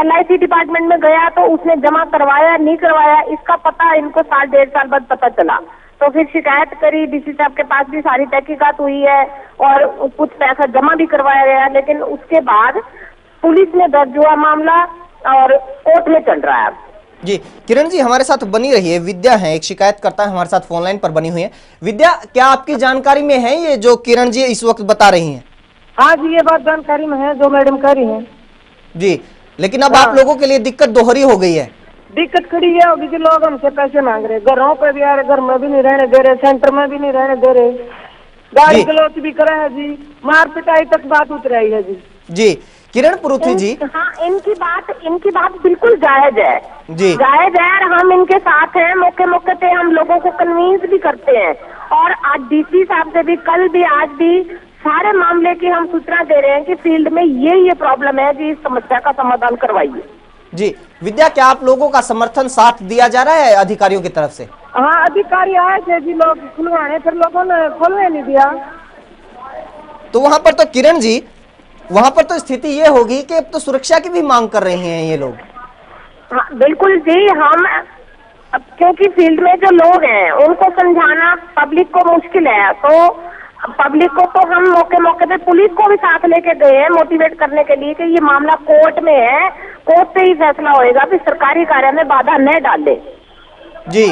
एलआईसी डिपार्टमेंट में गया, तो उसने जमा करवाया नहीं करवाया इसका पता इनको 1.5 साल बाद पता चला। तो फिर शिकायत करी, डीसी साहब के पास भी सारी तहकीकात हुई है और कुछ पैसा जमा भी करवाया गया, लेकिन उसके बाद पुलिस में दर्ज हुआ मामला और कोर्ट में चल रहा है। जी, किरण जी हमारे साथ बनी रही है। विद्या है, एक शिकायतकर्ता है, हमारे साथ फोन लाइन पर बनी हुई है। विद्या, क्या आपकी जानकारी में है ये जो किरण जी इस वक्त बता रही हैं? हाँ जी, ये बात जानकारी में है जो मैडम कह रही हैं। जी, लेकिन अब आप लोगों के लिए दिक्कत दोहरी हो गई है। दिक्कत खड़ी है होगी कि लोग हमसे पैसे मांग रहे, घरों पे भी आ रहे, घर में भी नहीं रहने दे रहे, सेंटर में भी नहीं रहने दे रहे, गाड़ी गलौच भी करा है जी, मार पिटाई तक बात उतर आई है जी। जी, किरण पुरुथी जी। हाँ, इनकी बात बिल्कुल जायज है जी, जायज है और हम इनके साथ हैं। मौके मौके पे हम लोगों को कन्विंस भी करते हैं और आज डीसी साहब से भी, कल भी, आज भी सारे मामले की हम सूचना दे रहे हैं कि फील्ड में ये प्रॉब्लम है जी, इस समस्या का समाधान करवाइए। जी, विद्या, क्या आप लोगों का समर्थन साथ दिया जा रहा है अधिकारियों की तरफ से? हाँ, अधिकारी आए थे जी लोग खुलवाने, फिर लोगों ने खोलने नहीं दिया। तो वहां पर तो किरण जी, वहां पर तो स्थिति ये होगी कि अब तो सुरक्षा की भी मांग कर रहे हैं ये लोग। हाँ, बिल्कुल जी, हम क्योंकि फील्ड में जो लोग हैं उनको समझाना पब्लिक को मुश्किल है, तो पब्लिक को तो हम मौके मौके पे पुलिस को भी साथ लेके गए हैं मोटिवेट करने के लिए कि ये मामला कोर्ट में है, कोर्ट से ही फैसला होएगा, फिर सरकारी कार्य में बाधा न डाले। जी,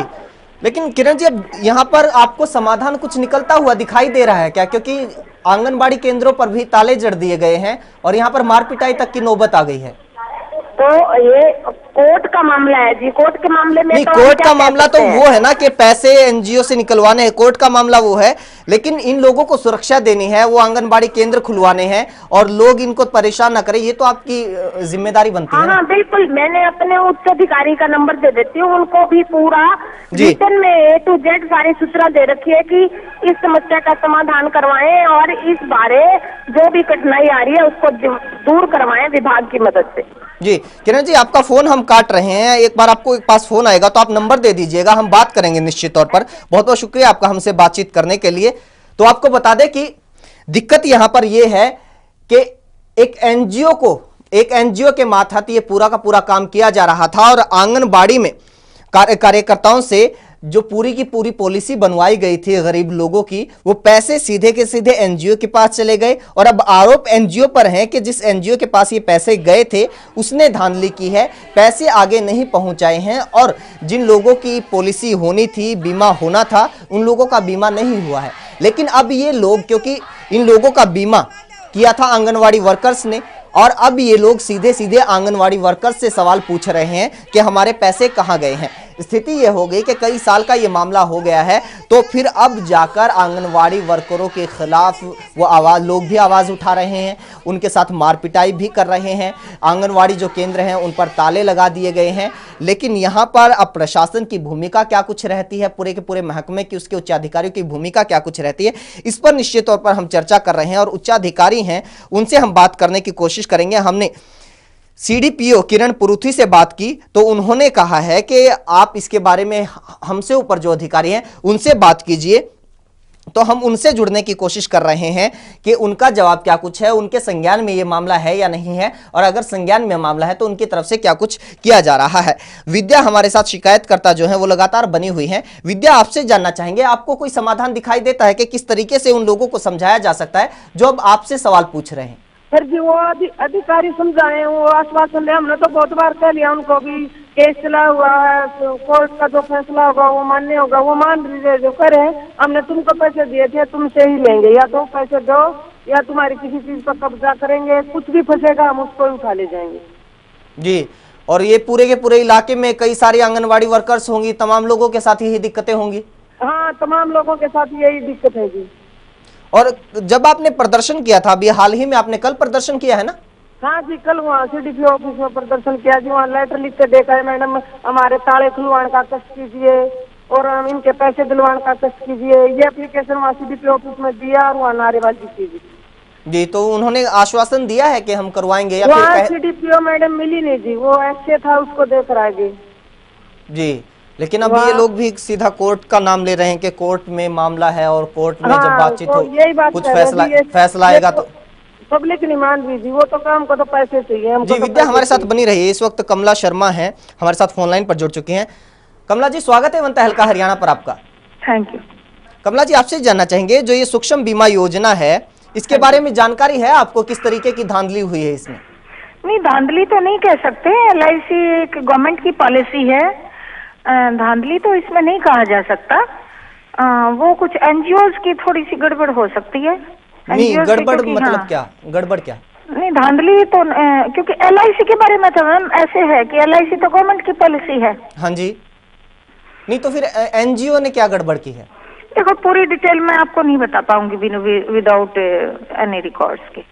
लेकिन किरण जी अब यहाँ पर आपको समाधान कुछ निकलता हुआ दिखाई दे रहा है क्या? क्योंकि आंगनबाड़ी केंद्रों पर भी ताले जड़ दिए गए हैं और यहाँ पर मार पिटाई तक की नौबत आ गई है। तो ये कोर्ट का मामला है जी, कोर्ट के मामले में नहीं, कोर्ट का मामला तो वो है ना कि पैसे एनजीओ से निकलवाने हैं, कोर्ट का मामला वो है, लेकिन इन लोगों को सुरक्षा देनी है, वो आंगनबाड़ी केंद्र खुलवाने हैं और लोग इनको परेशान ना करें, ये तो आपकी जिम्मेदारी बनती है। हाँ, बिल्कुल, मैंने अपने उच्च अधिकारी का नंबर दे देती हूँ, उनको भी पूरा रिटन में A to Z सारी सूचना दे रखी है कि इस समस्या का समाधान करवाएं और इस बारे जो भी कठिनाई आ रही है उसको दूर करवाएं विभाग की मदद से। जी, किरण जी आपका फोन हम काट रहे हैं, एक बार आपको पास फोन आएगा तो आप नंबर दे दीजिएगा, हम बात करेंगे निश्चित तौर पर। बहुत बहुत शुक्रिया आपका हमसे बातचीत करने के लिए। तो आपको बता दें कि दिक्कत यहां पर यह है कि एक एनजीओ के माथात ये पूरा का पूरा काम किया जा रहा था और आंगनबाड़ी में कार्यकर्ताओं से जो पूरी की पूरी पॉलिसी बनवाई गई थी गरीब लोगों की, वो पैसे सीधे के सीधे एनजीओ के पास चले गए। और अब आरोप एनजीओ पर है कि जिस एनजीओ के पास ये पैसे गए थे उसने धांधली की है, पैसे आगे नहीं पहुंचाए हैं और जिन लोगों की पॉलिसी होनी थी, बीमा होना था, उन लोगों का बीमा नहीं हुआ है। लेकिन अब ये लोग, क्योंकि इन लोगों का बीमा किया था आंगनवाड़ी वर्कर्स ने, और अब ये लोग सीधे सीधे आंगनवाड़ी वर्कर्स से सवाल पूछ रहे हैं कि हमारे पैसे कहां गए हैं। स्थिति यह हो गई कि कई साल का ये मामला हो गया है, तो फिर अब जाकर आंगनवाड़ी वर्करों के खिलाफ वो लोग भी आवाज उठा रहे हैं, उनके साथ मार पिटाई भी कर रहे हैं। आंगनवाड़ी जो केंद्र हैं उन पर ताले लगा दिए गए हैं। लेकिन यहाँ पर अब प्रशासन की भूमिका क्या कुछ रहती है, पूरे के पूरे महकमे की, उसके उच्चाधिकारियों की भूमिका क्या कुछ रहती है, इस पर निश्चित तौर पर हम चर्चा कर रहे हैं और उच्चाधिकारी हैं उनसे हम बात करने की कोशिश करेंगे। हमने सीडीपीओ किरण पुरुथी से बात की तो उन्होंने कहा है कि आप इसके बारे में हमसे ऊपर जो अधिकारी हैं उनसे बात कीजिए। तो हम उनसे जुड़ने की कोशिश कर रहे हैं कि उनका जवाब क्या कुछ है, उनके संज्ञान में ये मामला है या नहीं है, और अगर संज्ञान में मामला है तो उनकी तरफ से क्या कुछ किया जा रहा है। विद्या हमारे साथ शिकायतकर्ता जो है वो लगातार बनी हुई है। विद्या, आपसे जानना चाहेंगे, आपको कोई समाधान दिखाई देता है कि किस तरीके से उन लोगों को समझाया जा सकता है जो अब आपसे सवाल पूछ रहे हैं? सर जी, वो अधिकारी समझाए, वो आश्वासन दे, हमने तो बहुत बार कह लिया उनको भी केस चला हुआ है, तो कोर्ट का जो फैसला होगा वो मान्य होगा, वो मान रहे, जो करे। हमने तुमको पैसे दिए थे, तुमसे ही लेंगे, या तो पैसे दो या तुम्हारी किसी चीज पर कब्जा करेंगे, कुछ भी फंसेगा हम उसको उठा ले जाएंगे। जी, और ये पूरे के पूरे इलाके में कई सारी आंगनबाड़ी वर्कर्स होंगी, तमाम लोगों के साथ यही दिक्कतें होंगी? हाँ, तमाम लोगों के साथ यही दिक्कत है जी। और जब आपने प्रदर्शन किया था, अभी हाल ही में आपने कल प्रदर्शन किया है ना? हाँ जी, कल वहाँ सीडीपीओ ऑफिस में प्रदर्शन किया जी। वहाँ लेटर लिख के देखा है, मैडम हमारे ताले खुलवाने का कष्ट कीजिए और हम इनके पैसे दिलवाने का कष्ट कीजिए। ये एप्लीकेशन वहाँ सीडीपीओ ऑफिस में दिया और वहाँ नारेबाजी की जी। तो उन्होंने आश्वासन दिया है कि हम करवाएंगे या वहाँ सीडीपीओ मैडम मिली नहीं जी, वो ऐसे था, उसको देख रहा है जी। लेकिन अब ये लोग भी सीधा कोर्ट का नाम ले रहे हैं कि कोर्ट में मामला है और कोर्ट में जब बातचीत हो, कुछ फैसला आएगा तो पब्लिक नहीं मान रही थी, वो तो काम को तो पैसे चाहिए हमको। जी, विद्या हमारे साथ बनी रही है। इस वक्त कमला शर्मा हैं हमारे साथ फोन लाइन पर जुड़ चुकी हैं। कमला जी, स्वागत है वंता हल्का हरियाणा पर आपका। Thank you. कमला जी, आपसे जानना चाहेंगे, जो ये सूक्ष्म बीमा योजना है, इसके बारे में जानकारी है आपको? किस तरीके की धांधली हुई है इसमें? नहीं, धांधली तो नहीं कह सकते, LIC एक गवर्नमेंट की पॉलिसी है, धांधली तो इसमें नहीं कहा जा सकता। वो कुछ एनजीओ की थोड़ी सी गड़बड़ हो सकती है। नहीं, गड़बड़ मतलब क्या? गड़बड़ क्या? नहीं, धांधली तो क्योंकि LIC के बारे में तो मैम ऐसे है कि LIC तो गवर्नमेंट की पॉलिसी है। हाँ जी। नहीं तो फिर एनजीओ ने क्या गड़बड़ की है? देखो, पूरी डिटेल मैं आपको नहीं बता पाऊंगी विदाउट एनी रिकॉर्ड्स के।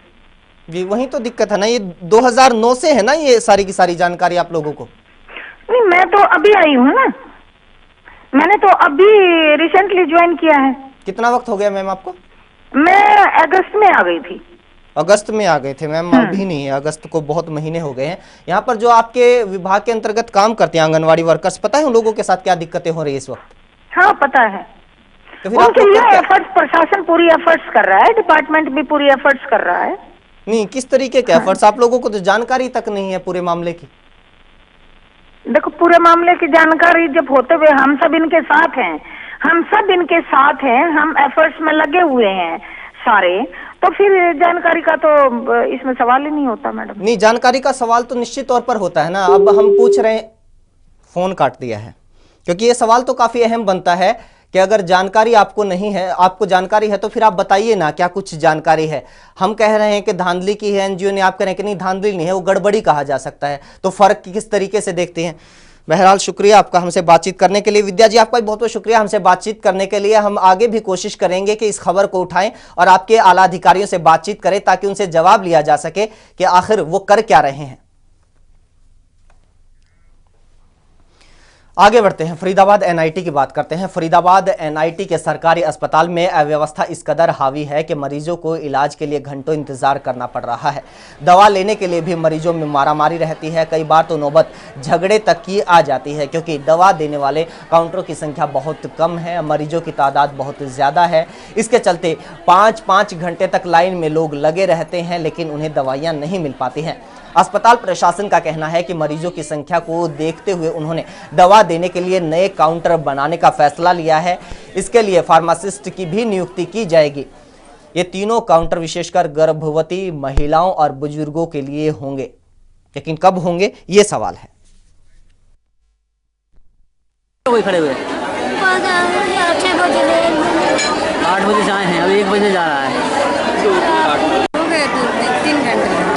जी, वही तो दिक्कत है ना। ये 2009 से है ना ये सारी की सारी जानकारी आप लोगों को? नहीं, मैं तो अभी आई हूँ ना, मैंने तो अभी रिसेंटली ज्वाइन किया है। कितना वक्त हो गया मैम आपको? मैं अगस्त में आ गई थी। अगस्त में आ गए थे मैम? अभी नहीं है, अगस्त को बहुत महीने हो गए हैं। यहाँ पर जो आपके विभाग के अंतर्गत काम करते हैं आंगनवाड़ी वर्कर्स, पता है उन लोगों के साथ क्या दिक्कतें हो रही है इस वक्त? हाँ, पता है। तो फिर उनके लिए एफर्ट्स, प्रशासन पूरी एफर्ट्स कर रहा है, डिपार्टमेंट भी पूरी एफर्ट्स कर रहा है। नहीं, किस तरीके के एफर्ट्स? आप लोगों को तो जानकारी तक नहीं है पूरे मामले की। देखो, पूरे मामले की जानकारी जब होते हुए हम सब इनके साथ हैं, हम एफर्ट्स में लगे हुए हैं सारे, तो फिर जानकारी का तो इसमें सवाल ही नहीं होता मैडम। नहीं, जानकारी का सवाल तो निश्चित तौर पर होता है ना। अब हम पूछ रहे हैं, फोन काट दिया है, क्योंकि ये सवाल तो काफी अहम बनता है कि अगर जानकारी आपको नहीं है, आपको जानकारी है तो फिर आप बताइए ना क्या कुछ जानकारी है। हम कह रहे हैं कि धांधली की है एनजीओ ने, आप कह रहे हैं कि नहीं धांधली नहीं है, वो गड़बड़ी कहा जा सकता है। तो फर्क किस तरीके से देखते हैं? बहरहाल शुक्रिया आपका हमसे बातचीत करने के लिए। विद्या जी, आपका बहुत बहुत शुक्रिया हमसे बातचीत करने के लिए। हम आगे भी कोशिश करेंगे कि इस खबर को उठाएं और आपके आला अधिकारियों से बातचीत करें ताकि उनसे जवाब लिया जा सके कि आखिर वो कर क्या रहे हैं। आगे बढ़ते हैं, फरीदाबाद एनआईटी की बात करते हैं। फरीदाबाद एनआईटी के सरकारी अस्पताल में अव्यवस्था इस कदर हावी है कि मरीजों को इलाज के लिए घंटों इंतजार करना पड़ रहा है। दवा लेने के लिए भी मरीजों में मारामारी रहती है। कई बार तो नौबत झगड़े तक की आ जाती है, क्योंकि दवा देने वाले काउंटरों की संख्या बहुत कम है, मरीजों की तादाद बहुत ज़्यादा है। इसके चलते 5-5 घंटे तक लाइन में लोग लगे रहते हैं, लेकिन उन्हें दवाइयाँ नहीं मिल पाती हैं। अस्पताल प्रशासन का कहना है कि मरीजों की संख्या को देखते हुए उन्होंने दवा देने के लिए नए काउंटर बनाने का फैसला लिया है। इसके लिए फार्मासिस्ट की भी नियुक्ति की जाएगी। ये तीनों काउंटर विशेषकर गर्भवती महिलाओं और बुजुर्गों के लिए होंगे, लेकिन कब होंगे ये सवाल है। खड़े हुए 8 बजे से आए हैं, अभी 1 बजे जा रहा है।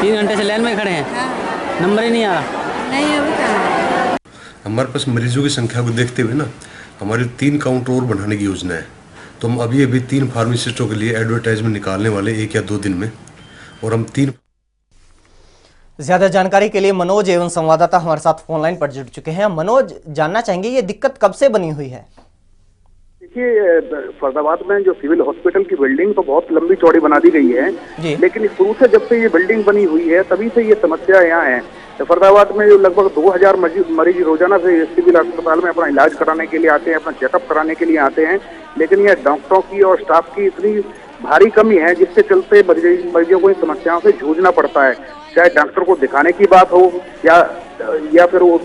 3 घंटे से लाइन में खड़े हैं। हाँ। नंबर ही नहीं आ रहा। नहीं अभी कहाँ। हमारे पास मरीजों की संख्या को देखते हुए ना हमारी 3 काउंटर और बढ़ाने की योजना है। तो हम अभी 3 फार्मासिस्टों के लिए एडवर्टाइजमेंट निकालने वाले 1 या 2 दिन में, और हम 3। ज्यादा जानकारी के लिए मनोज एवं संवाददाता हमारे साथ फोन लाइन पर जुड़ चुके हैं। मनोज, जानना चाहेंगे ये दिक्कत कब से बनी हुई है? देखिए, फरीदाबाद में जो सिविल हॉस्पिटल की बिल्डिंग तो बहुत लंबी चौड़ी बना दी गई है, लेकिन शुरू से जब से ये बिल्डिंग बनी हुई है तभी से ये समस्या यहाँ है। तो फरीदाबाद में लगभग 2000 मरीज रोजाना से सिविल अस्पताल में अपना इलाज कराने के लिए आते हैं, अपना चेकअप कराने के लिए आते हैं, लेकिन ये डॉक्टरों की और स्टाफ की इतनी भारी कमी है जिसके चलते मरीजों को इन समस्याओं से जूझना पड़ता है। चाहे डॉक्टर को दिखाने की बात हो या फिर वो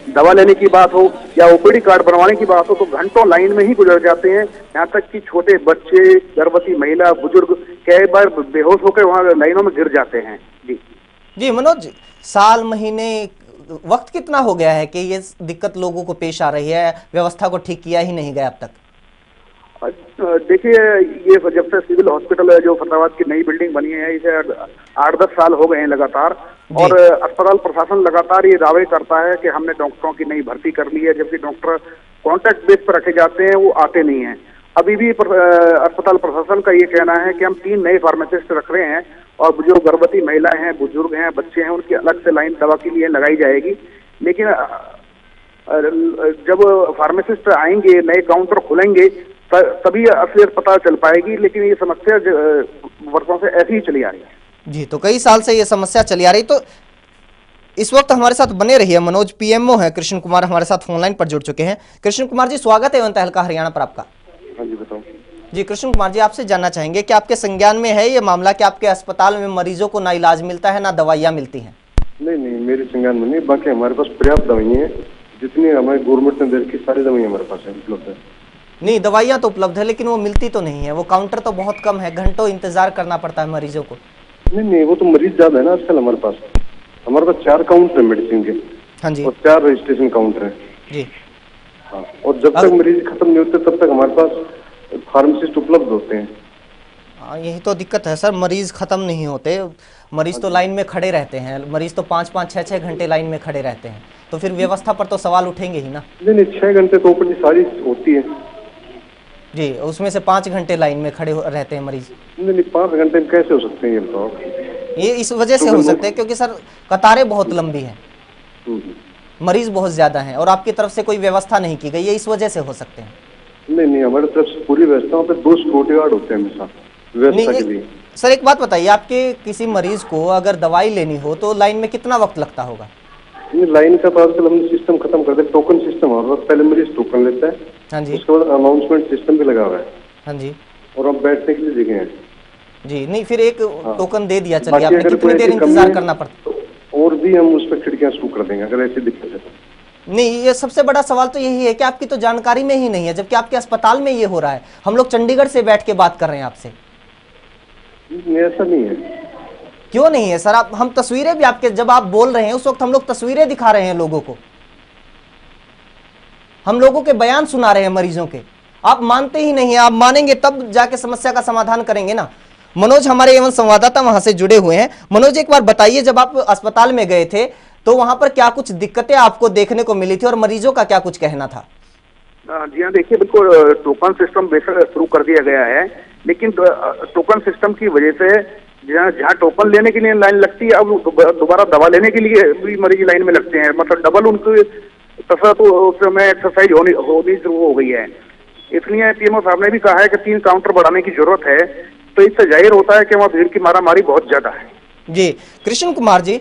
दवा लेने की बात हो या ओपीडी कार्ड बनवाने की बात हो, तो घंटों लाइन में ही गुजर जाते हैं। यहाँ तक कि छोटे बच्चे, गर्भवती महिला, बुजुर्ग कई बार बेहोश होकर वहाँ लाइनों में गिर जाते हैं। जी मनोज, साल महीने वक्त कितना हो गया है कि ये दिक्कत लोगों को पेश आ रही है, व्यवस्था को ठीक किया ही नहीं गया अब तक? देखिए, ये जब से सिविल हॉस्पिटल है जो फरीदाबाद की नई बिल्डिंग बनी है, इसे 8-10 साल हो गए हैं लगातार, और अस्पताल प्रशासन लगातार ये दावे करता है कि हमने डॉक्टरों की नई भर्ती कर ली है, जबकि डॉक्टर कॉन्ट्रैक्ट बेस पर रखे जाते हैं, वो आते नहीं हैं। अभी भी अस्पताल प्रशासन का ये कहना है कि हम 3 नए फार्मासिस्ट रख रहे हैं, और जो गर्भवती महिलाएं हैं, बुजुर्ग हैं, बच्चे हैं, उनकी अलग से लाइन दवा के लिए लगाई जाएगी। लेकिन जब फार्मासिस्ट आएंगे, नए काउंटर खुलेंगे, तभी असलियत पता चल पाएगी। लेकिन ये समस्या वर्षों से ऐसी ही चली आ रही है। जी, तो कई साल से ये समस्या चली आ रही। तो इस वक्त हमारे साथ बने रहिए, मनोज पीएमओ है कृष्ण कुमार हमारे साथ फोन लाइन पर जुड़ चुके हैं। कृष्ण कुमार जी, स्वागत है एवं तहलका हरियाणा पर आपका। हाँ जी, बताओ। जी कृष्ण कुमार जी, आपसे जानना चाहेंगे कि आपके संज्ञान में है ये मामला कि आपके अस्पताल में मरीजों को ना इलाज मिलता है, ना दवाइयाँ मिलती हैं? नहीं, मेरे संज्ञान में नहीं। बाकी हमारे पास पर्याप्त दवाइयाँ हैं, जितनी हमारे गवर्नमेंट ने दे रखी सारी दवाइयाँ हमारे पास उपलब्ध है। नहीं, दवाइयाँ तो उपलब्ध है, लेकिन वो मिलती तो नहीं है। वो काउंटर तो बहुत कम है, घंटों इंतजार करना पड़ता है मरीजों को। नहीं, वो तो मरीज ज्यादा है ना आजकल। हमारे पास 4 काउंटर है मेडिसिन के। हाँ जी। और 4 रजिस्ट्रेशन काउंटर है जी। हाँ, और जब तक मरीज खत्म नहीं होते तब तक हमारे पास फार्मासिस्ट उपलब्ध होते हैं। हाँ, यही तो दिक्कत है सर, मरीज खत्म नहीं होते। मरीज तो लाइन में खड़े रहते हैं, मरीज तो 5-5, 6-6 घंटे लाइन में खड़े रहते हैं। तो फिर व्यवस्था पर तो सवाल उठेंगे ही ना। नहीं, 6 घंटे तो ओपीडी सारी होती है जी, उसमें से 5 घंटे लाइन में खड़े रहते हैं मरीज। नहीं, 5 घंटे में कैसे हो सकते हैं? ये इस वजह से हो सकते हैं क्योंकि सर कतारें बहुत लंबी हैं, मरीज बहुत ज्यादा हैं, और आपकी तरफ से कोई व्यवस्था नहीं की गई, ये इस वजह से हो सकते हैं। नहीं, हमारी तरफ से पूरी व्यवस्था पे 2 सिक्योरिटी गार्ड होते हैं हमेशा व्यवस्था के लिए। सर एक बात बताइए, आपके किसी मरीज को अगर दवाई लेनी हो तो लाइन में कितना वक्त लगता होगा? लाइन का तो आजकल हमने सिस्टम खत्म कर दिया, टोकन सिस्टम हो रहा है। पहले मरीज टोकन लेता है, हाँ जी, उसके बाद अनाउंसमेंट सिस्टम भी लगा हुआ है, हाँ जी, और अब बैठने के लिए जगह है जी। नहीं, फिर एक टोकन दे दिया, चलिए आपने कितनी देर इंतजार करना पड़ता? और भी हम उस पर खिड़कियां शुरू कर देंगे अगर ऐसी दिक्कत है। नहीं, ये सबसे बड़ा सवाल तो यही है कि आपकी तो जानकारी में ही नहीं है, जबकि आपके अस्पताल में ये हो रहा है। हम लोग चंडीगढ़ से बैठ के बात कर रहे हैं आपसे। ऐसा नहीं है। क्यों नहीं है सर? हम तस्वीरें भी आपके, जब आप बोल रहे हैं उस वक्त हम लोग तस्वीरें दिखा रहे हैं लोगों को, हम लोगों के बयान सुना रहे हैं मरीजों के। आप मानते ही नहीं है, आप मानेंगे तब जाके समस्या का समाधान करेंगे ना। मनोज हमारे एवं संवाददाता वहां से जुड़े हुए हैं। मनोज, एक बार बताइए, जब आप अस्पताल में गए थे तो वहां पर क्या कुछ दिक्कतें आपको देखने को मिली थी और मरीजों का क्या कुछ कहना था? जी हाँ, देखिए, बिल्कुल टोकन सिस्टम बेशक शुरू कर दिया गया है, लेकिन टोकन सिस्टम की वजह से जहाँ टोकन लेने के लिए लाइन लगती है, अब दोबारा दवा लेने के लिए भी मरीज लाइन में लगते हैं। मतलब डबल उनकी कसरत उसमें एक्सरसाइज होनी शुरू हो गई है। इसलिए पीएमओ साहब ने भी कहा है कि 3 काउंटर बढ़ाने की जरूरत है। तो इससे जाहिर होता है कि वहाँ भीड़ की मारामारी बहुत ज्यादा है। जी कृष्ण कुमार जी,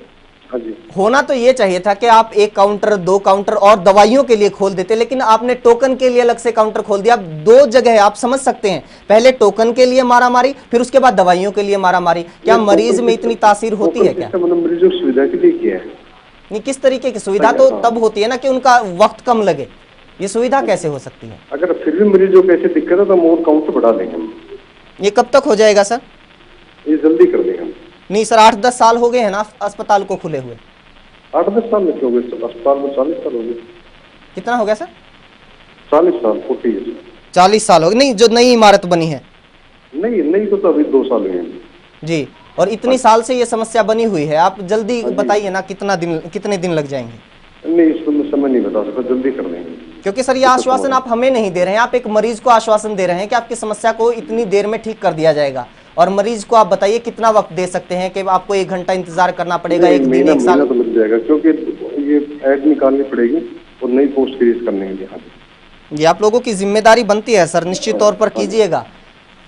हाँ जी, होना तो ये चाहिए था कि आप 1 काउंटर 2 काउंटर और दवाइयों के लिए खोल देते, लेकिन आपने टोकन के लिए अलग से काउंटर खोल दिया। 2 जगह है, आप समझ सकते हैं, पहले टोकन के लिए मारामारी, फिर उसके बाद दवाइयों के लिए मारामारी। क्या मरीज में इतनी तासीर होती है क्या? मरीजों की सुविधा के लिए किया है। नहीं, किस तरीके की सुविधा? तो तब होती है ना कि उनका वक्त कम लगे, ये सुविधा कैसे हो सकती है? अगर फिर भी मरीजों को ऐसे दिक्कत है तो हम और काउंटर बढ़ा देंगे। ये कब तक हो जाएगा सर? ये जल्दी कर देंगे। नहीं सर, 8-10 साल हो गए हैं ना अस्पताल को खुले हुए। 8-10 साल में हो गए अस्पताल में? 40 साल हो गए। कितना हो गया सर? 40 साल 40 साल हो गए। नहीं, जो नई इमारत बनी है। नहीं तो अभी 2 साल हुए हैं जी। और इतनी साल से ये समस्या बनी हुई है, आप जल्दी बताइए ना कितने दिन लग जाएंगे? नहीं, इसको मैं समय नहीं बता सकता, जल्दी कर देंगे। क्योंकि सर ये आश्वासन आप हमें नहीं दे रहे हैं, आप एक मरीज को आश्वासन दे रहे हैं कि आपकी समस्या को इतनी देर में ठीक कर दिया जाएगा, और मरीज को आप बताइए कितना वक्त दे सकते हैं कि आपको 1 घंटा इंतजार करना पड़ेगा, 1 दिन 1 साल? तो मिल जाएगा, क्योंकि ये ऐड निकालनी पड़ेगी और नई पोस्ट क्रिएट करने के लिए। ये आप लोगों की जिम्मेदारी बनती है सर, निश्चित तौर पर कीजिएगा।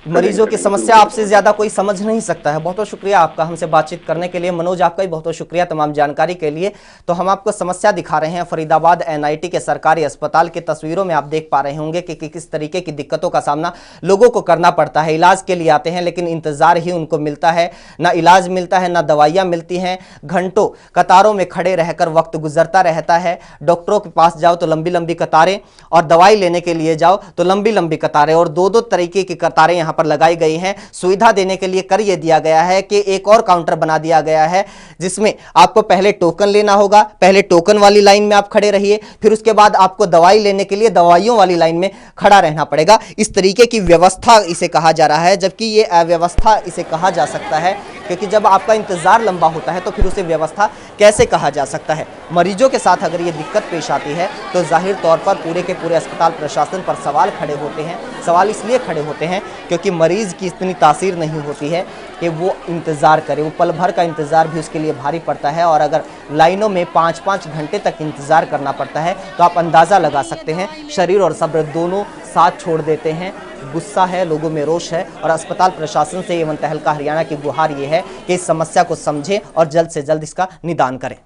मरीजों की समस्या आपसे ज्यादा कोई समझ नहीं सकता है। बहुत बहुत शुक्रिया आपका हमसे बातचीत करने के लिए। मनोज, आपका भी बहुत बहुत शुक्रिया तमाम जानकारी के लिए। तो हम आपको समस्या दिखा रहे हैं फरीदाबाद एनआईटी के सरकारी अस्पताल की तस्वीरों में। आप देख पा रहे होंगे कि किस तरीके की दिक्कतों का सामना लोगों को करना पड़ता है। इलाज के लिए आते हैं लेकिन इंतजार ही उनको मिलता है, ना इलाज मिलता है, ना दवाइयाँ मिलती हैं। घंटों कतारों में खड़े रहकर वक्त गुजरता रहता है। डॉक्टरों के पास जाओ तो लंबी लंबी कतारें, और दवाई लेने के लिए जाओ तो लंबी लंबी कतारें, और 2-2 तरीके की कतारें यहाँ पर लगाई गई हैं। सुविधा देने के लिए कर यह दिया गया है कि एक और काउंटर बना दिया गया है जिसमें आपको पहले टोकन लेना होगा। पहले टोकन वाली लाइन में आप खड़े रहिए, फिर उसके बाद आपको दवाई लेने के लिए दवाइयों वाली लाइन में खड़ा रहना पड़ेगा। इस तरीके की व्यवस्था इसे कहा जा रहा है, जबकि ये अव्यवस्था इसे कहा जा सकता है, क्योंकि जब आपका इंतजार लंबा होता है तो फिर उसे व्यवस्था कैसे कहा जा सकता है? मरीजों के साथ अगर ये दिक्कत पेश आती है तो जाहिर तौर पर पूरे के पूरे अस्पताल प्रशासन पर सवाल खड़े होते हैं। सवाल इसलिए खड़े होते हैं क्योंकि मरीज की इतनी तासीर नहीं होती है कि वो इंतज़ार करे, वो पल भर का इंतज़ार भी उसके लिए भारी पड़ता है। और अगर लाइनों में 5-5 घंटे तक इंतज़ार करना पड़ता है तो आप अंदाज़ा लगा सकते हैं शरीर और सब्र दोनों साथ छोड़ देते हैं। गुस्सा है, लोगों में रोष है, और अस्पताल प्रशासन से एवं तहलका हरियाणा की गुहार ये है कि इस समस्या को समझें और जल्द से जल्द इसका निदान करें।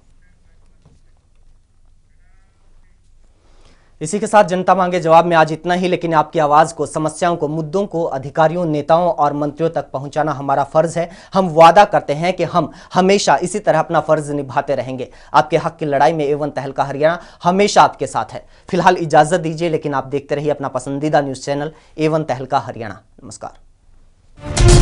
इसी के साथ जनता मांगे जवाब में आज इतना ही, लेकिन आपकी आवाज़ को, समस्याओं को, मुद्दों को अधिकारियों, नेताओं और मंत्रियों तक पहुंचाना हमारा फर्ज है। हम वादा करते हैं कि हम हमेशा इसी तरह अपना फर्ज निभाते रहेंगे। आपके हक की लड़ाई में एवं तहलका हरियाणा हमेशा आपके साथ है। फिलहाल इजाज़त दीजिए, लेकिन आप देखते रहिए अपना पसंदीदा न्यूज़ चैनल एवं तहलका हरियाणा। नमस्कार।